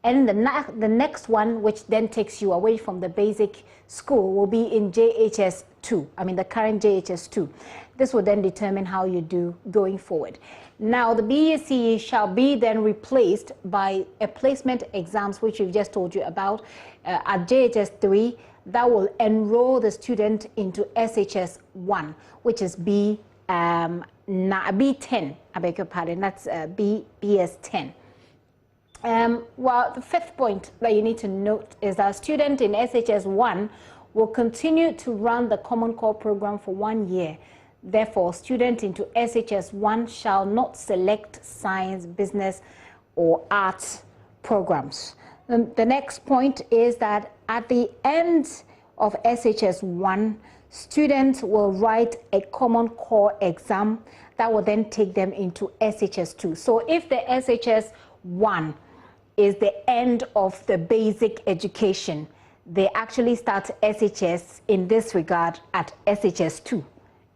And the next one, which then takes you away from the basic school, will be in JHS 2, the current JHS 2. This will then determine how you do going forward. Now, the BSc shall be then replaced by a placement exams, which we've just told you about, at JHS 3, that will enroll the student into SHS 1, which is B10, I beg your pardon, that's BS10. Well, the fifth point that you need to note is that student in SHS 1 will continue to run the Common Core program for 1 year. Therefore, student into SHS 1 shall not select science, business, or arts programs. The next point is that at the end of SHS 1, students will write a Common Core exam that will then take them into SHS 2. So if the SHS 1 is the end of the basic education, they actually start SHS in this regard at SHS 2.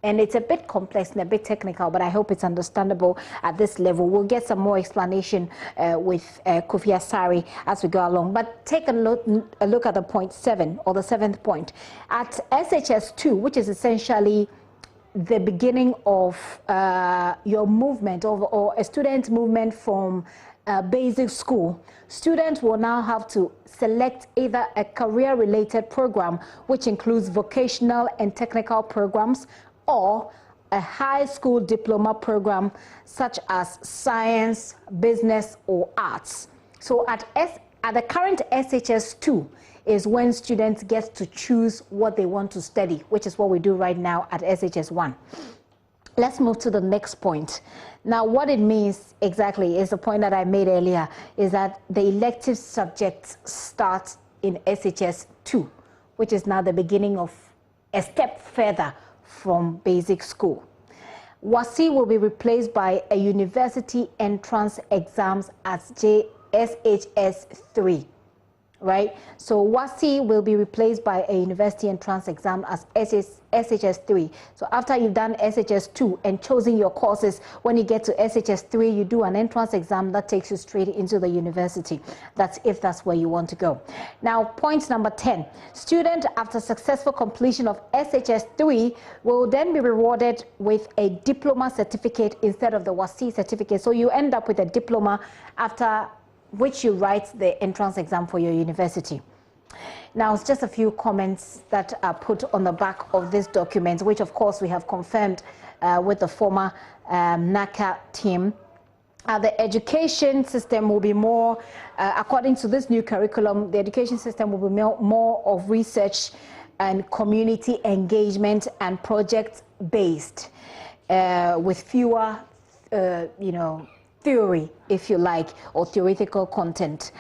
And it's a bit complex and a bit technical, but I hope it's understandable at this level. We'll get some more explanation with Kofi Asari as we go along. But take a look at the point 7, or the 7th point. At SHS 2, which is essentially the beginning of your movement, or a student movement from basic school, students will now have to select either a career-related program, which includes vocational and technical programs, or a high school diploma program such as science, business, or arts. So at the current SHS 2, is when students get to choose what they want to study, which is what we do right now at SHS1. Let's move to the next point. Now, what it means exactly is the point that I made earlier, is that the elective subjects start in SHS2, which is now the beginning of a step further from basic school. WASI will be replaced by a university entrance exams as SHS3. Right? So WASI will be replaced by a university entrance exam as SHS3. So after you've done SHS2 and chosen your courses, when you get to SHS3, you do an entrance exam that takes you straight into the university. That's if that's where you want to go. Now, point number 10. Student after successful completion of SHS3 will then be rewarded with a diploma certificate instead of the WASI certificate. So you end up with a diploma after which you write the entrance exam for your university. Now, it's just a few comments that are put on the back of this document, which of course we have confirmed with the former NACA team. The education system will be more, according to this new curriculum, the education system will be more of research and community engagement and project-based, with fewer, theory, if you like, or theoretical content.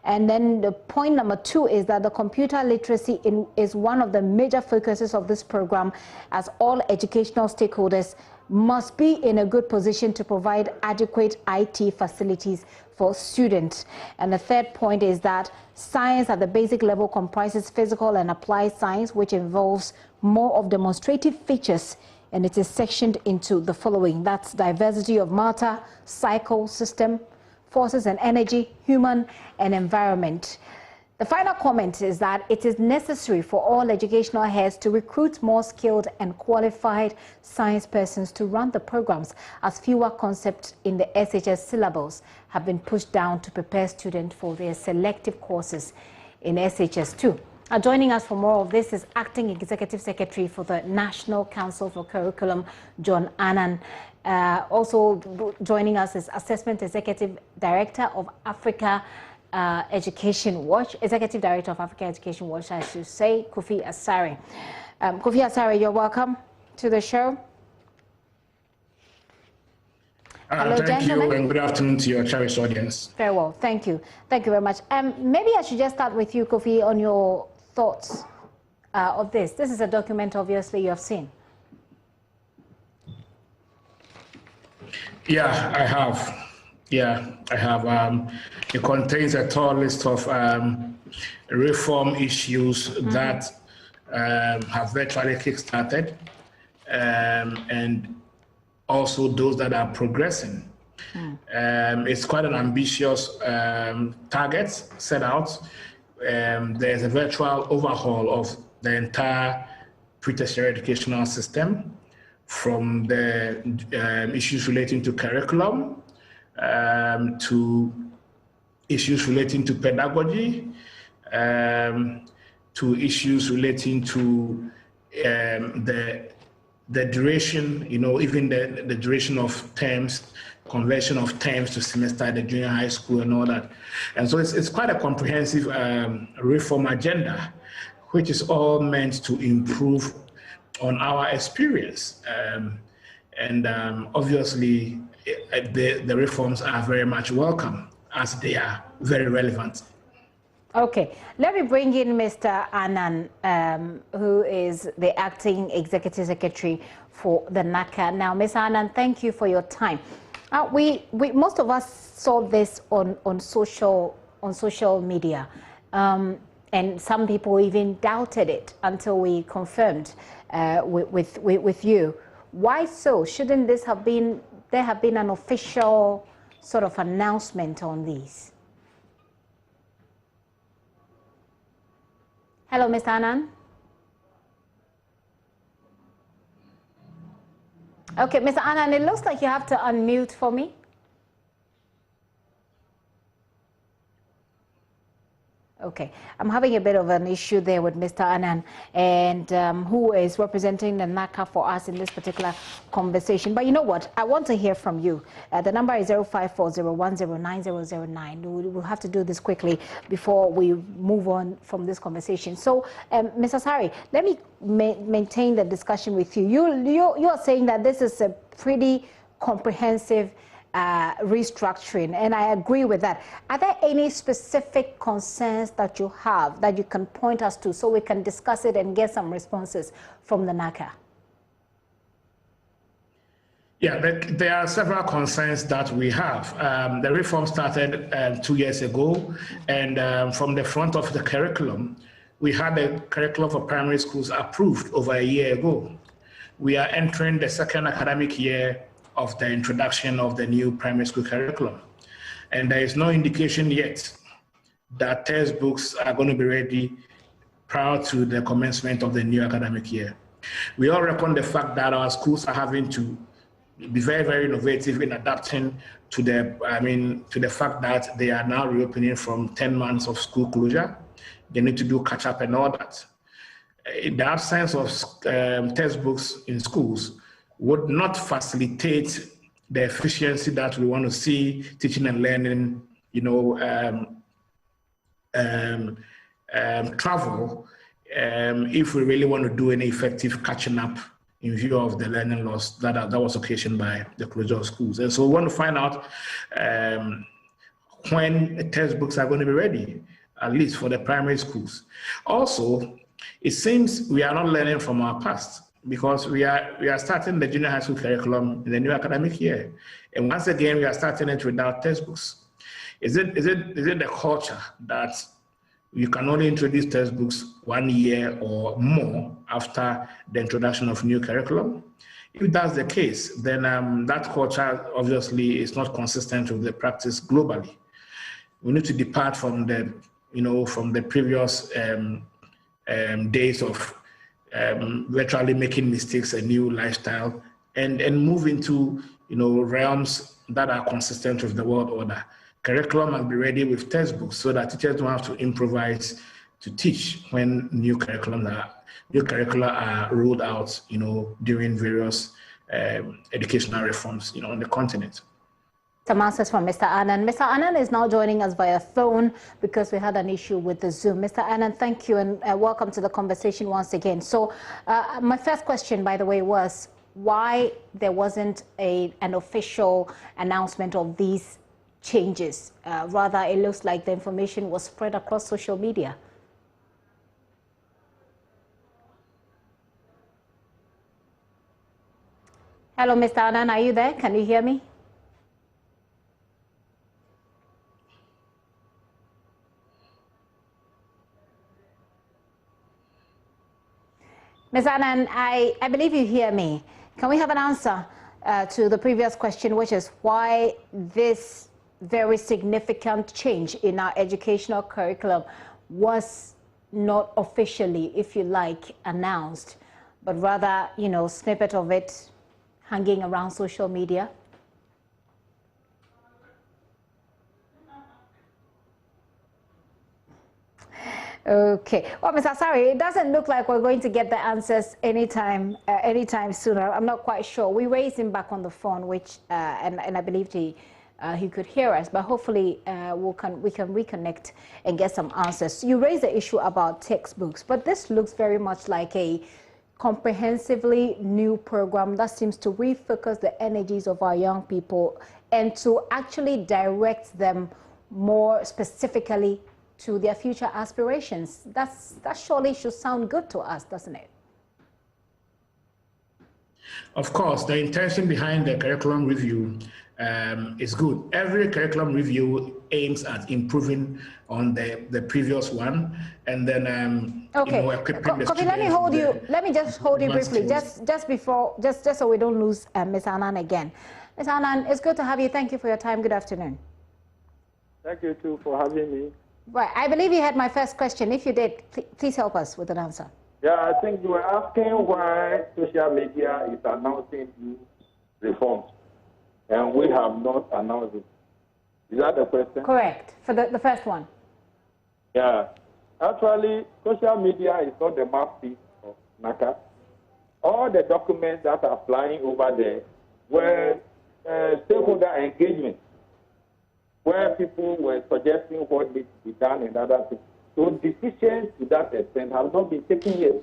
And then the point number 2 is that the computer literacy is one of the major focuses of this program, as all educational stakeholders must be in a good position to provide adequate IT facilities for students. And the third point is that science at the basic level comprises physical and applied science, which involves more of demonstrative features, and it is sectioned into the following. That's diversity of matter, cycle, system, forces and energy, human and environment. The final comment is that it is necessary for all educational heads to recruit more skilled and qualified science persons to run the programs, as fewer concepts in the SHS syllables have been pushed down to prepare students for their selective courses in SHS2. Joining us for more of this is Acting Executive Secretary for the National Council for Curriculum, John Annan. Also joining us is Assessment Executive Director of Africa Education Watch, Executive Director of Africa Education Watch, I should say, Kofi Asare. Kofi Asare, you're welcome to the show. Hello, thank gentlemen. you, and good afternoon to your cherished audience. Very well, thank you. Thank you very much. Maybe I should just start with you, Kofi, on your thoughts of this. This is a document, obviously, you have seen. Yeah, I have. It contains a tall list of reform issues that have virtually kick-started, and also those that are progressing. It's quite an ambitious target set out. There's a virtual overhaul of the entire pre-tertiary educational system, from the issues relating to curriculum, to issues relating to pedagogy, to issues relating to the duration, even the duration of terms, conversion of terms to semester at the junior high school and all that. And so it's quite a comprehensive reform agenda, which is all meant to improve on our experience. Obviously, the reforms are very much welcome, as they are very relevant. Okay, let me bring in Mr. Annan, who is the Acting Executive Secretary for the NACA. Now, Mr. Annan, thank you for your time. Most of us saw this on social media, and some people even doubted it until we confirmed with you. Why so? Shouldn't there have been an official sort of announcement on these? Hello, Mr. Annan. Okay, Mr. Annan, it looks like you have to unmute for me. Okay, I'm having a bit of an issue there with Mr. Annan, and who is representing the NACA for us in this particular conversation. But you know what? I want to hear from you. The number is 0540109009. We'll have to do this quickly before we move on from this conversation. So, Mr. Sari, let me maintain the discussion with you. You are saying that this is a pretty comprehensive restructuring, and I agree with that. Are there any specific concerns that you have that you can point us to so we can discuss it and get some responses from the NACA? Yeah, there are several concerns that we have. The reform started 2 years ago, and from the front of the curriculum, we had the curriculum for primary schools approved over a year ago. We are entering the second academic year of the introduction of the new primary school curriculum. And there is no indication yet that textbooks are going to be ready prior to the commencement of the new academic year. We all reckon the fact that our schools are having to be very, very innovative in adapting to the fact that they are now reopening from 10 months of school closure. They need to do catch up and all that. In the absence of textbooks in schools would not facilitate the efficiency that we want to see teaching and learning, travel, if we really want to do any effective catching up in view of the learning loss that was occasioned by the closure of schools. And so we want to find out when textbooks are going to be ready, at least for the primary schools. Also, it seems we are not learning from our past, because we are starting the junior high school curriculum in the new academic year, and once again we are starting it without textbooks. Is it the culture that you can only introduce textbooks 1 year or more after the introduction of new curriculum? If that's the case, then that culture obviously is not consistent with the practice globally. We need to depart from the previous days of virtually making mistakes a new lifestyle, and move into realms that are consistent with the world order. Curriculum must be ready with textbooks so that teachers don't have to improvise to teach when new curricula are rolled out during various educational reforms on the continent. Some answers from Mr. Annan. Mr. Annan is now joining us via phone because we had an issue with the Zoom. Mr. Annan, thank you, and welcome to the conversation once again. So my first question, by the way, was why there wasn't an official announcement of these changes. Rather, it looks like the information was spread across social media. Hello, Mr. Annan, are you there? Can you hear me? Ms. Annan, I believe you hear me. Can we have an answer to the previous question, which is why this very significant change in our educational curriculum was not officially, if you like, announced, but rather, snippet of it hanging around social media? Okay. Well, Mr. Asari, it doesn't look like we're going to get the answers anytime soon. I'm not quite sure. We raised him back on the phone, which and I believed he could hear us, but hopefully we can reconnect and get some answers. You raised the issue about textbooks, but this looks very much like a comprehensively new program that seems to refocus the energies of our young people and to actually direct them more specifically to their future aspirations. That surely should sound good to us, doesn't it? Of course, the intention behind the curriculum review is good. Every curriculum review aims at improving on the previous one, and then okay. Equipping the Kofi, let me just hold you briefly, just so we don't lose Ms. Annan again. Ms. Annan, it's good to have you. Thank you for your time. Good afternoon. Thank you too for having me. Right, I believe you had my first question. If you did, please help us with an answer. Yeah, I think you were asking why social media is announcing new reforms, and we have not announced it. Is that the question? Correct, for the first one. Yeah. Actually, social media is not the mouthpiece of NACA. All the documents that are flying over there were stakeholder engagement, where people were suggesting what needs to be done and other things. So decisions to that extent have not been taken yet.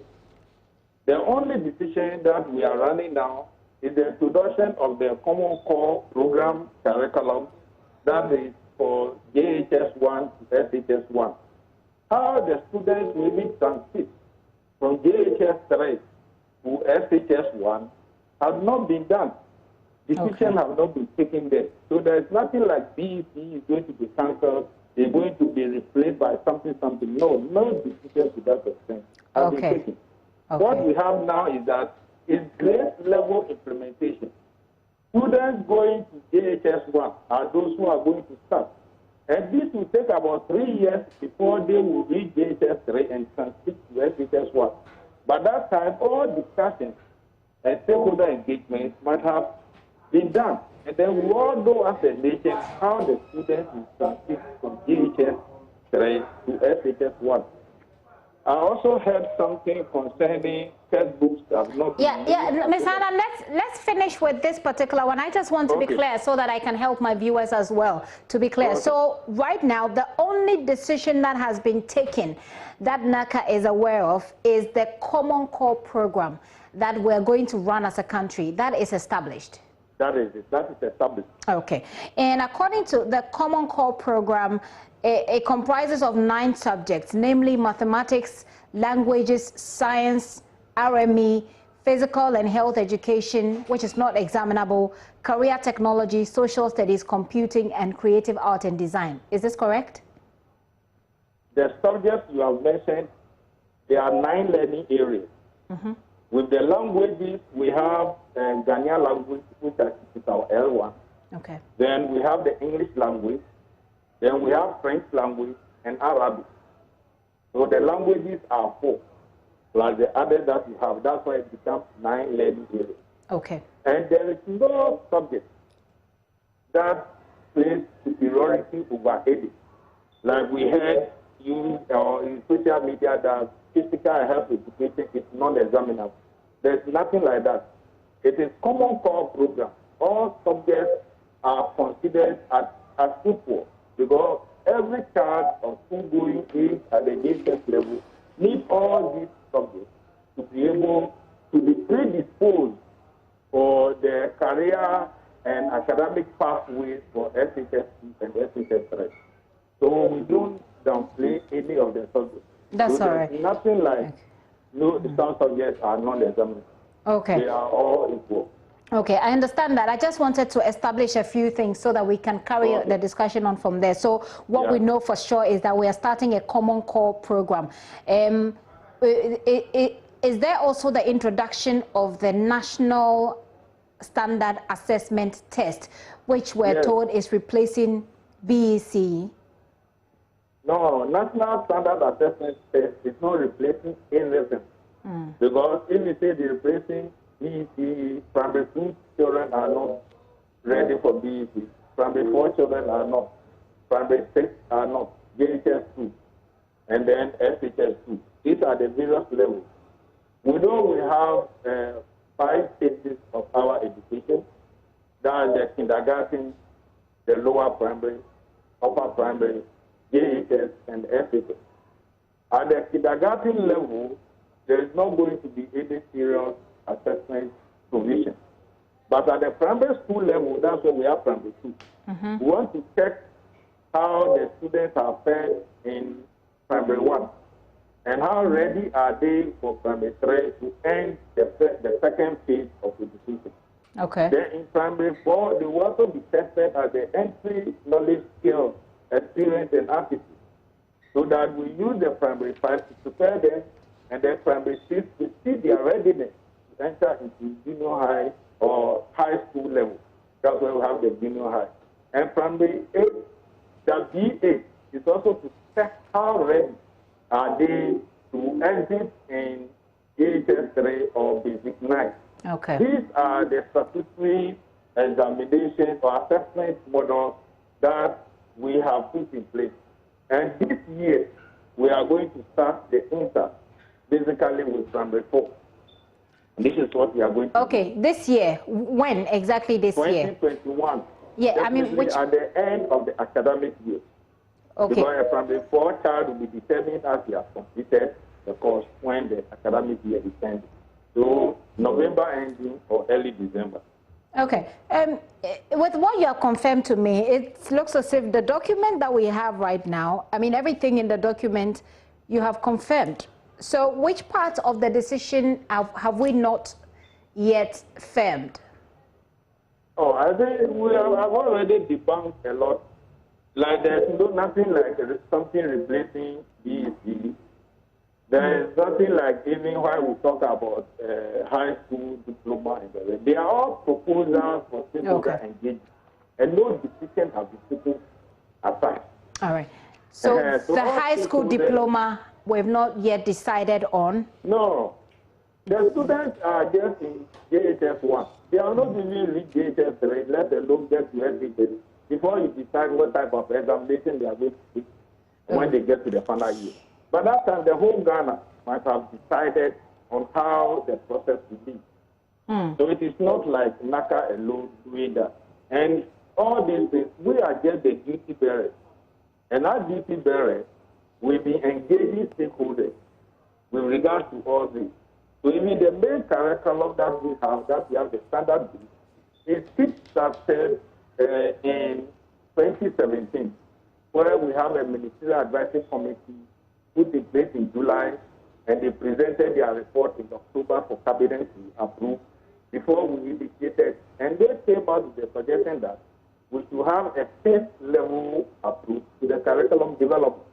The only decision that we are running now is the introduction of the Common Core Program curriculum that is for JHS1 to SHS1. How the students will be transit from JHS3 to SHS1 has not been done. Decisions have not been taken there. So there is nothing like BEC is going to be cancelled, they're going to be replaced by something. No decision to that extent have been taken. What we have now is that it's grade level implementation. Students going to JHS1 are those who are going to start. And this will take about 3 years before they will reach JHS3 and transit to SHS1. By that time, all discussions and stakeholder engagement might have been done. And then we all know as a nation how the students will transit from JHS3 to SHS1. I also heard something concerning textbooks that have not been Ms. Hannah, let's finish with this particular one. I just want to be clear so that I can help my viewers as well to be clear. So right now, the only decision that has been taken that NACA is aware of is the Common Core Program that we're going to run as a country. That is established. That is established. Okay. And according to the Common Core Program, it comprises of 9 subjects, namely mathematics, languages, science, RME, physical and health education, which is not examinable, career technology, social studies, computing, and creative art and design. Is this correct? The subjects you have mentioned, there are 9 learning areas. With the languages, we have Ghanaian language, which is our L1. Okay. Then we have the English language. Then we have French language and Arabic. So the languages are 4, plus the others that you have. That's why it becomes 9 learning areas. Okay. And there is no subject that plays superiority over others. Like we heard in social media that physical and health education is non-examinable. There's nothing like that. It is Common Core Program. All subjects are considered as equal, because every child of school-going age at the JHS level needs all these subjects to be able to be predisposed for the career and academic pathways for SHS2 and SHS3. So we don't downplay any of the subjects. That's all right. Nothing like some subjects are non-examinable. Okay. They are all equal. Okay, I understand that. I just wanted to establish a few things so that we can carry the discussion on from there. So what we know for sure is that we are starting a Common Core Program. Is there also the introduction of the National Standard Assessment Test, which we're told is replacing BEC? No, National Standard Assessment Test is not replacing anything. Because if you say they're replacing BEC, primary 2 children are not ready for BEC. Primary 4 children are not. Primary 6 are not. JHS2. And then SHS2. These are the various levels. We know we have 5 stages of our education. That is the kindergarten, the lower primary, upper primary, JHS, and SHS. At the kindergarten level, there is not going to be any serious assessment provision. But at the primary school level, that's where we have primary 2. We want to check how the students are fared in primary 1 and how ready are they for primary 3 to end the second phase of education. Okay. Then in primary 4, they will also be tested at the entry knowledge, skills, experience, and aptitude, so that we use the primary 5 to prepare them, and then primary 6 to see their readiness to enter into junior high or high school level. That's why we have the junior high. And primary 8, the B8, is also to check how ready are they to exit in JHS3 or Basic 9. Okay. These are the statutory examination or assessment models that we have put in place. And this year, we are going to start the inter, basically with primary 4. This is what we are going to do. This year. When exactly this year? 2021. Yeah, I mean, which... at the end of the academic year. Okay. Because a primary 4 child will be determined as he has completed the course when the academic year is ending. So November ending or early December. Okay. With what you have confirmed to me, it looks as if the document that we have right now, I mean, everything in the document you have confirmed. So which part of the decision have we not yet firmed? Oh, I think I've already debunked a lot. Like there's nothing like something replacing BEC. There is nothing like even why we talk about high school diploma. They are all proposals for stakeholder engagement, and no decision has been taken aside. All right. So the high school diploma we've not yet decided on? No. The students are just in JHS1. They are not even read JHS3, let alone get to everything before you decide what type of examination they are going to take when they get to the final year. But that time, the whole Ghana might have decided on how the process will be. So it is not like NACA alone doing that. And all these things, we are just the duty bearers. And our duty bearers will be engaging stakeholders with regard to all this. So even the main curriculum that we have the standard book, it started in 2017, where we have a ministerial advisory committee who took place in July, and they presented their report in October for cabinet to approve before we initiated. And they came out with the suggestion that we should have a 5th level approach to the curriculum development.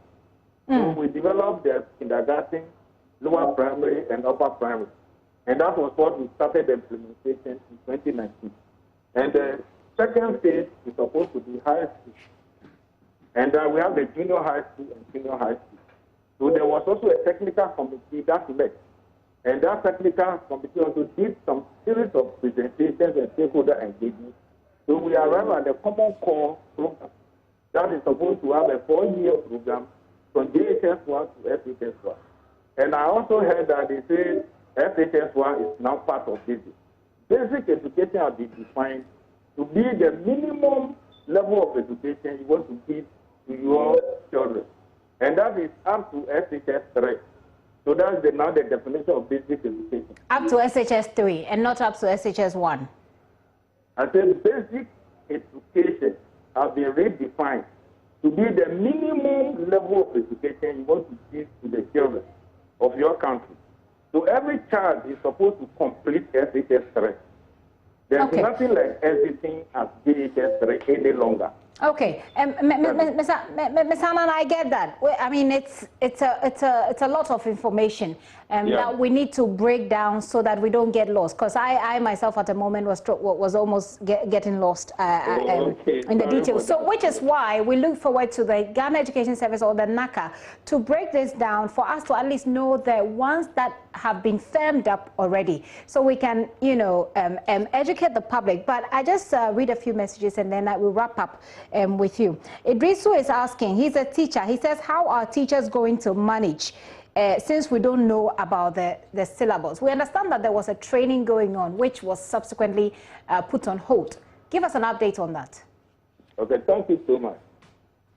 So we developed the kindergarten, lower primary, and upper primary. And that was what we started the implementation in 2019. And the second phase is supposed to be high school. And we have the junior high school and senior high school. So there was also a technical committee that met. And that technical committee also did some series of presentations and stakeholder engagement. So we arrived at the common core program that is supposed to have a 4-year program from JHS1 to FHS1. And I also heard that they say FHS1 is now part of this. Basic education has been defined to be the minimum level of education you want to give to your children. And that is up to SHS3. So that's now the definition of basic education. Up to SHS3 and not up to SHS1. I said basic education has been redefined to be the minimum level of education you want to give to the children of your country. So every child is supposed to complete SHS3. There's nothing like everything as JHS3 any longer. Okay, Ms. Hanan, I get that. I mean, it's a lot of information that we need to break down so that we don't get lost. Because I myself at the moment was almost getting lost in the details. So which is why we look forward to the Ghana Education Service or the NACA to break this down for us to at least know the ones that have been firmed up already, so we can, educate the public. But I just read a few messages and then I will wrap up with you. Idrisu is asking, he's a teacher. He says, how are teachers going to manage since we don't know about the syllabus? We understand that there was a training going on, which was subsequently put on hold. Give us an update on that. Okay, thank you so much.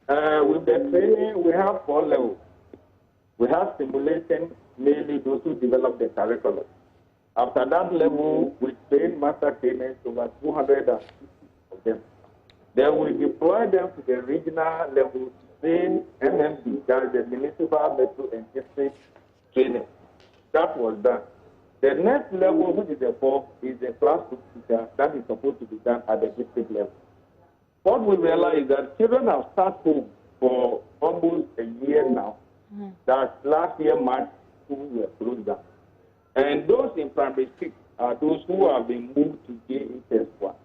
With the training, we have 4 levels. We have simulation, mainly those who develop the curriculum. After that level, we train master trainers, over 260 of them. Then we deploy them to the regional level to train MMD, that is the municipal, metro, and district training. That was done. The next level, which is the 4th, is the classroom teacher. That is supposed to be done at the district level. What we realize is that children have started home for almost a year now. That last year, March, schools were closed down. And those in primary 6 are those who have been moved to JHS1.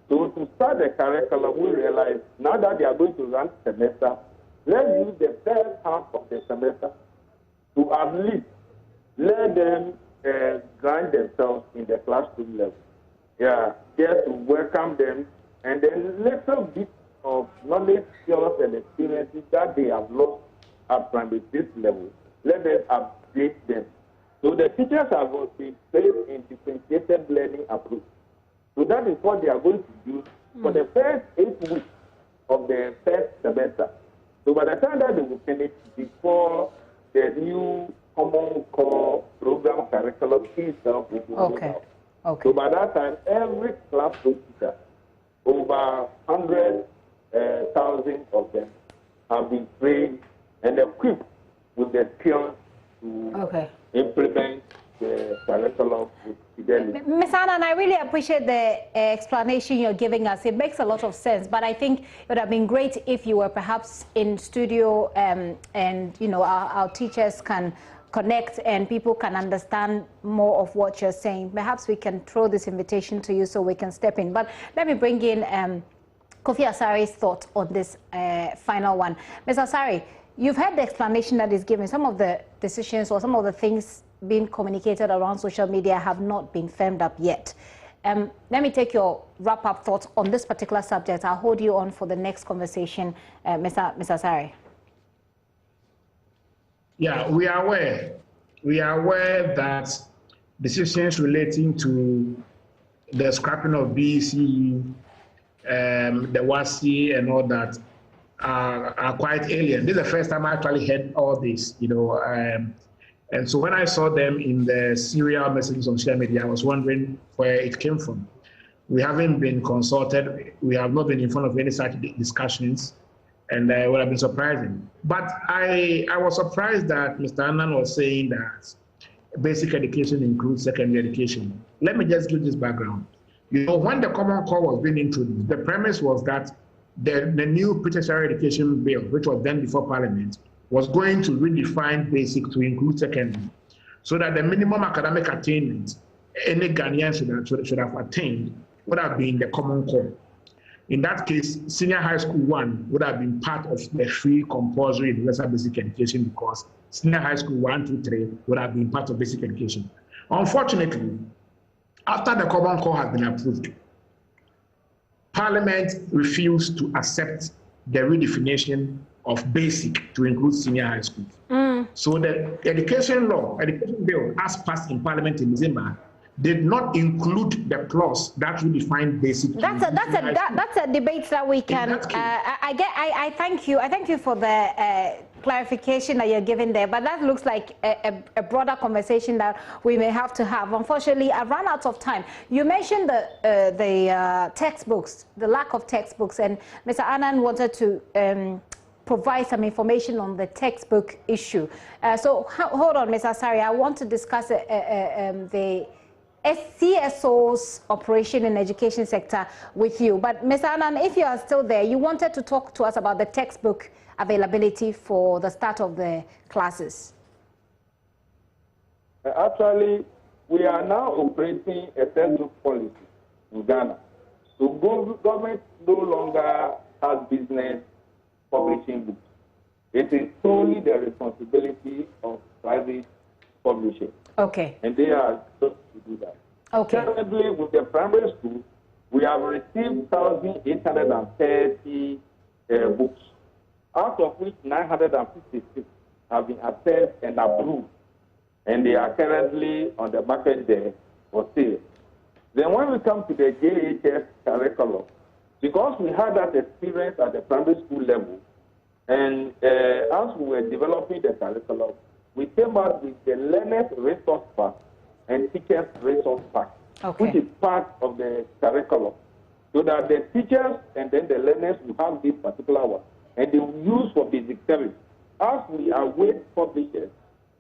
So to start the curriculum, we realize now that they are going to run semester, let's use the first half of the semester to at least let them grind themselves in the classroom level. Yeah, just to welcome them, and then little bit of knowledge, skills, and experiences that they have lost at primary this level, let us upgrade them. So the teachers have also been placed in differentiated learning approach. So that is what they are going to do for the first 8 weeks of the first semester. So by the time that they will finish, before the new common core program curriculum itself will be rolled out. So by that time, every classroom teacher, over 100,000 of them, have been trained and equipped with the skills to implement the curriculum with fidelity. Ms. Annan, I really appreciate the explanation you're giving us. It makes a lot of sense, but I think it would have been great if you were perhaps in studio and you know, our teachers can connect and people can understand more of what you're saying. Perhaps we can throw this invitation to you so we can step in. But let me bring in Kofi Asari's thought on this final one. Ms. Asari, you've heard the explanation that is given. Some of the decisions or some of the things being communicated around social media have not been firmed up yet. Let me take your wrap-up thoughts on this particular subject. I'll hold you on for the next conversation, Ms. Asari. Yeah, we are aware. We are aware that decisions relating to the scrapping of BECE, the WASI and all that are quite alien. This is the first time I actually heard all this, you know. And so when I saw them in the serial messages on social media, I was wondering where it came from. We haven't been consulted. We have not been in front of any such discussions, and it would have been surprising. But I was surprised that Mr. Annan was saying that basic education includes secondary education. Let me just give this background. You know, when the Common Core was being introduced, the premise was that the new tertiary education bill, which was then before Parliament, was going to redefine basic to include secondary, so that the minimum academic attainment any Ghanaian should have attained would have been the Common Core. In that case, senior high school 1 would have been part of the free compulsory universal basic education, because senior high school 1, 2, 3 would have been part of basic education. Unfortunately, after the Common Core has been approved, Parliament refused to accept the redefinition of basic to include senior high school. So the education bill, as passed in Parliament in December, did not include the clause that redefined basic. That's a debate that we can. I thank you. I thank you for the clarification that you're giving there. But that looks like a broader conversation that we may have to have. Unfortunately, I've run out of time. You mentioned the textbooks, the lack of textbooks, and Mr. Annan wanted to provide some information on the textbook issue. So hold on, Ms. Asari. I want to discuss the CSO's operation in the education sector with you. But Ms. Annan, if you are still there, you wanted to talk to us about the textbook availability for the start of the classes. Actually, we are now operating a textbook policy in Ghana. So government no longer has business publishing books. It is solely the responsibility of private publishing. Okay. And they are supposed to do that. Okay. Currently, with the primary school, we have received 1,830 books, out of which 956 have been assessed and approved, and they are currently on the market there for sale. Then when we come to the JHS curriculum, because we had that experience at the primary school level, and as we were developing the curriculum, we came out with the Learners Resource Pack and Teachers Resource Pack, which is part of the curriculum, so that the teachers and then the learners will have this particular one, and they will use for basic service. As we await publishers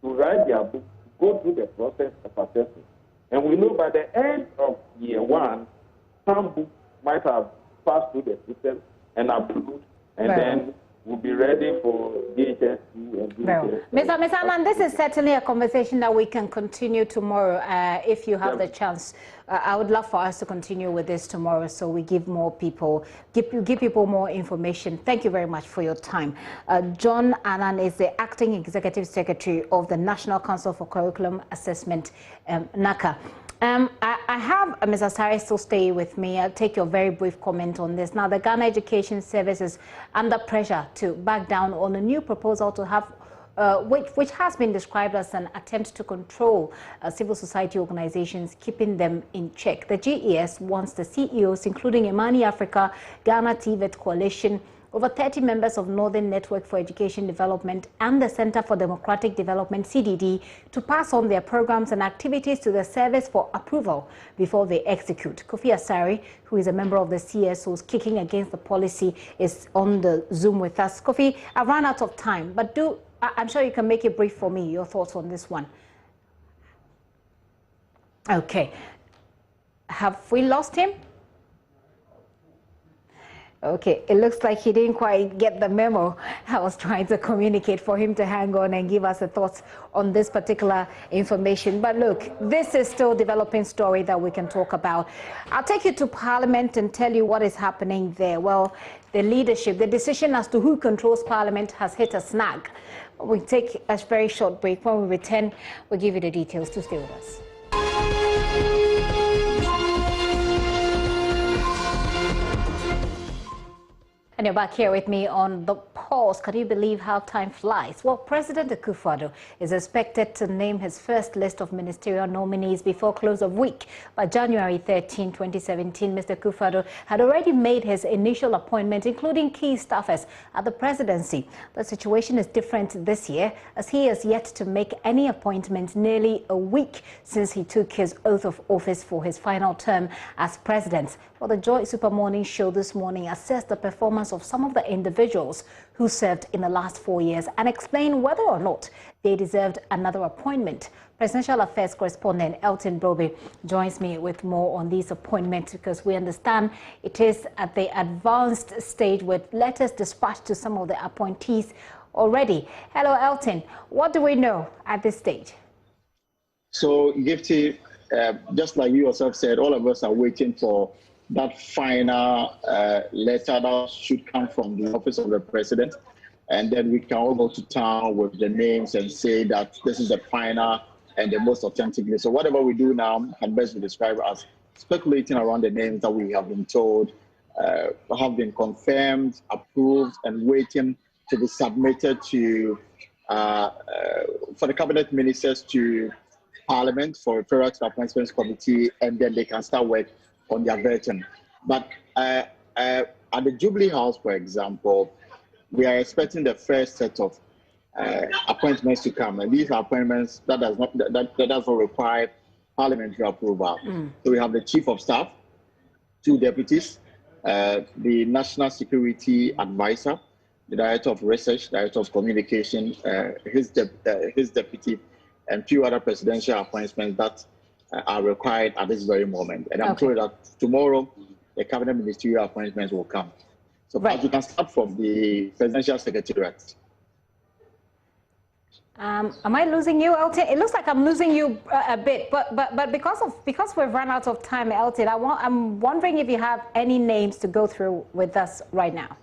to write their book, go through the process of assessment. And we know by the end of year 1, some books might have passed through the system and approved, and then we'll be ready for DHS and DHS. Mr. Annan, this is certainly a conversation that we can continue tomorrow if you have the chance. I would love for us to continue with this tomorrow, so we give more people, give people more information. Thank you very much for your time. John Annan is the Acting Executive Secretary of the National Council for Curriculum Assessment, NACA. I have Ms. Asari still stay with me. I'll take your very brief comment on this. Now, the Ghana Education Service is under pressure to back down on a new proposal to have which has been described as an attempt to control civil society organizations, keeping them in check. The GES wants the CEOs, including Imani Africa, Ghana TVET Coalition, over 30 members of Northern Network for Education Development and the Center for Democratic Development, CDD, to pass on their programs and activities to the service for approval before they execute. Kofi Asari, who is a member of the CSOs kicking against the policy, is on the Zoom with us. Kofi, I've run out of time, but I'm sure you can make it brief for me, your thoughts on this one. Okay. Have we lost him? Okay, it looks like he didn't quite get the memo. I was trying to communicate for him to hang on and give us the thoughts on this particular information. But look, this is still a developing story that we can talk about. I'll take you to Parliament and tell you what is happening there. Well, the leadership, the decision as to who controls Parliament has hit a snag. We'll take a very short break. When we return, we'll give you the details. To stay with us. And you're back here with me on The Pulse. Can you believe how time flies? Well, President Akufo-Addo is expected to name his first list of ministerial nominees before close of week. By January 13, 2017, Mr. Akufo-Addo had already made his initial appointment, including key staffers at the presidency. The situation is different this year, as he has yet to make any appointments nearly a week since he took his oath of office for his final term as president. Well, the Joy Super Morning Show this morning assessed the performance of some of the individuals who served in the last 4 years and explain whether or not they deserved another appointment. Presidential Affairs correspondent Elton Brobe joins me with more on these appointments, because we understand it is at the advanced stage with letters dispatched to some of the appointees already. Hello, Elton. What do we know at this stage? So, Gifty, just like you yourself said, all of us are waiting for that final letter that should come from the office of the president. And then we can all go to town with the names and say that this is the final and the most authentic list. So whatever we do now can best be described as speculating around the names that we have been told have been confirmed, approved, and waiting to be submitted to for the cabinet ministers to Parliament for referral to the Appointments Committee, and then they can start work on their vetting. But at the Jubilee House, for example, we are expecting the first set of appointments to come, and these are appointments that does not require parliamentary approval. So we have the Chief of Staff, 2 deputies, the National Security Advisor, the Director of Research, Director of Communication, his deputy, and 2 other presidential appointments that are required at this very moment. And I'm told that tomorrow the cabinet ministerial appointments will come. So you can start from the presidential secretariat. Am I losing you, Elton? It looks like I'm losing you a bit, but because we've run out of time, Elton, I'm wondering if you have any names to go through with us right now.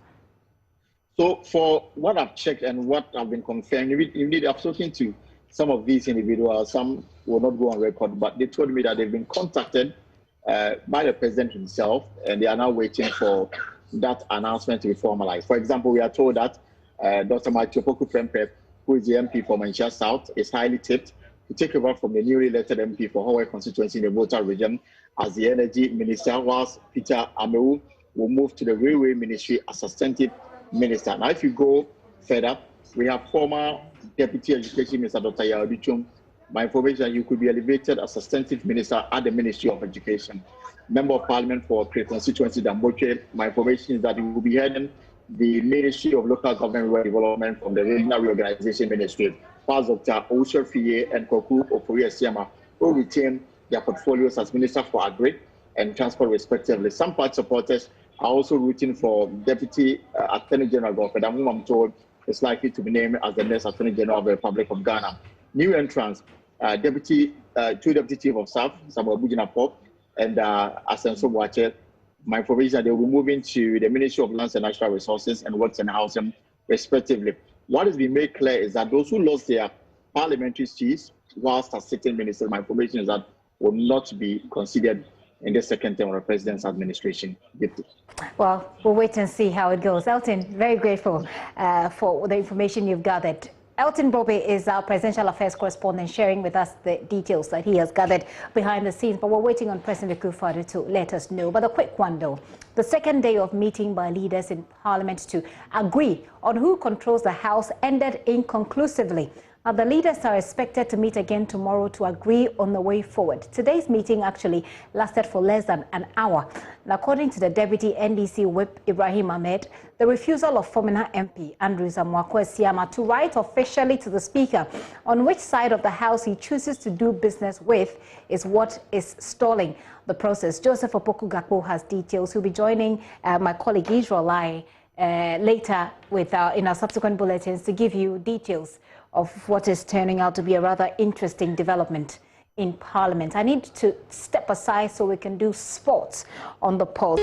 So for what I've checked and what I've been confirmed, indeed I've spoken to some of these individuals. Some will not go on record, but they told me that they've been contacted by the president himself, and they are now waiting for that announcement to be formalized. For example, we are told that Dr. Matthew Poku-Prempeh, who is the MP for Manchester South, is highly tipped to take over from the newly elected MP for Hawaii constituency in the Volta region as the energy minister, whilst Peter Amewu will move to the railway ministry as substantive minister. Now, if you go further, we have former Deputy Education Minister Dr. Yaodichum. My information, you could be elevated as substantive minister at the Ministry of Education. Member of Parliament for Cree constituency Damboche. My information is that he will be heading the Ministry of Local Government Development from the Regional Reorganization Ministry. Whilst Dr. Owusu Fiye and Koku Ofori-Esiama will retain their portfolios as Minister for Agri and Transport respectively. Some party supporters are also rooting for Deputy Attorney General Godfred, whom I'm told is likely to be named as the next Attorney General of the Republic of Ghana. New entrants, 2 Deputy Chief of Staff, Samuel Bujinapop and Asenso Boache. My information, they will be moving to the Ministry of Lands and Natural Resources and Works and Housing, respectively. What has been made clear is that those who lost their parliamentary seats whilst as sitting ministers, my information is that will not be considered in the second term of the president's administration. Well, we'll wait and see how it goes. Elton, very grateful for the information you've gathered. Elton Bobby is our presidential affairs correspondent, sharing with us the details that he has gathered behind the scenes. But we're waiting on President Akufo-Addo to let us know. But a quick one, though. The second day of meeting by leaders in Parliament to agree on who controls the House ended inconclusively. The leaders are expected to meet again tomorrow to agree on the way forward. Today's meeting actually lasted for less than an hour. And according to the Deputy NDC Whip Ibrahim Ahmed, the refusal of former MP Andrew Zamwako-Esiama to write officially to the Speaker on which side of the House he chooses to do business with is what is stalling the process. Joseph Opoku-Gakpo has details. He'll be joining my colleague Israel Lai later with in our subsequent bulletins to give you details of what is turning out to be a rather interesting development in Parliament. I need to step aside so we can do sports on the pulse.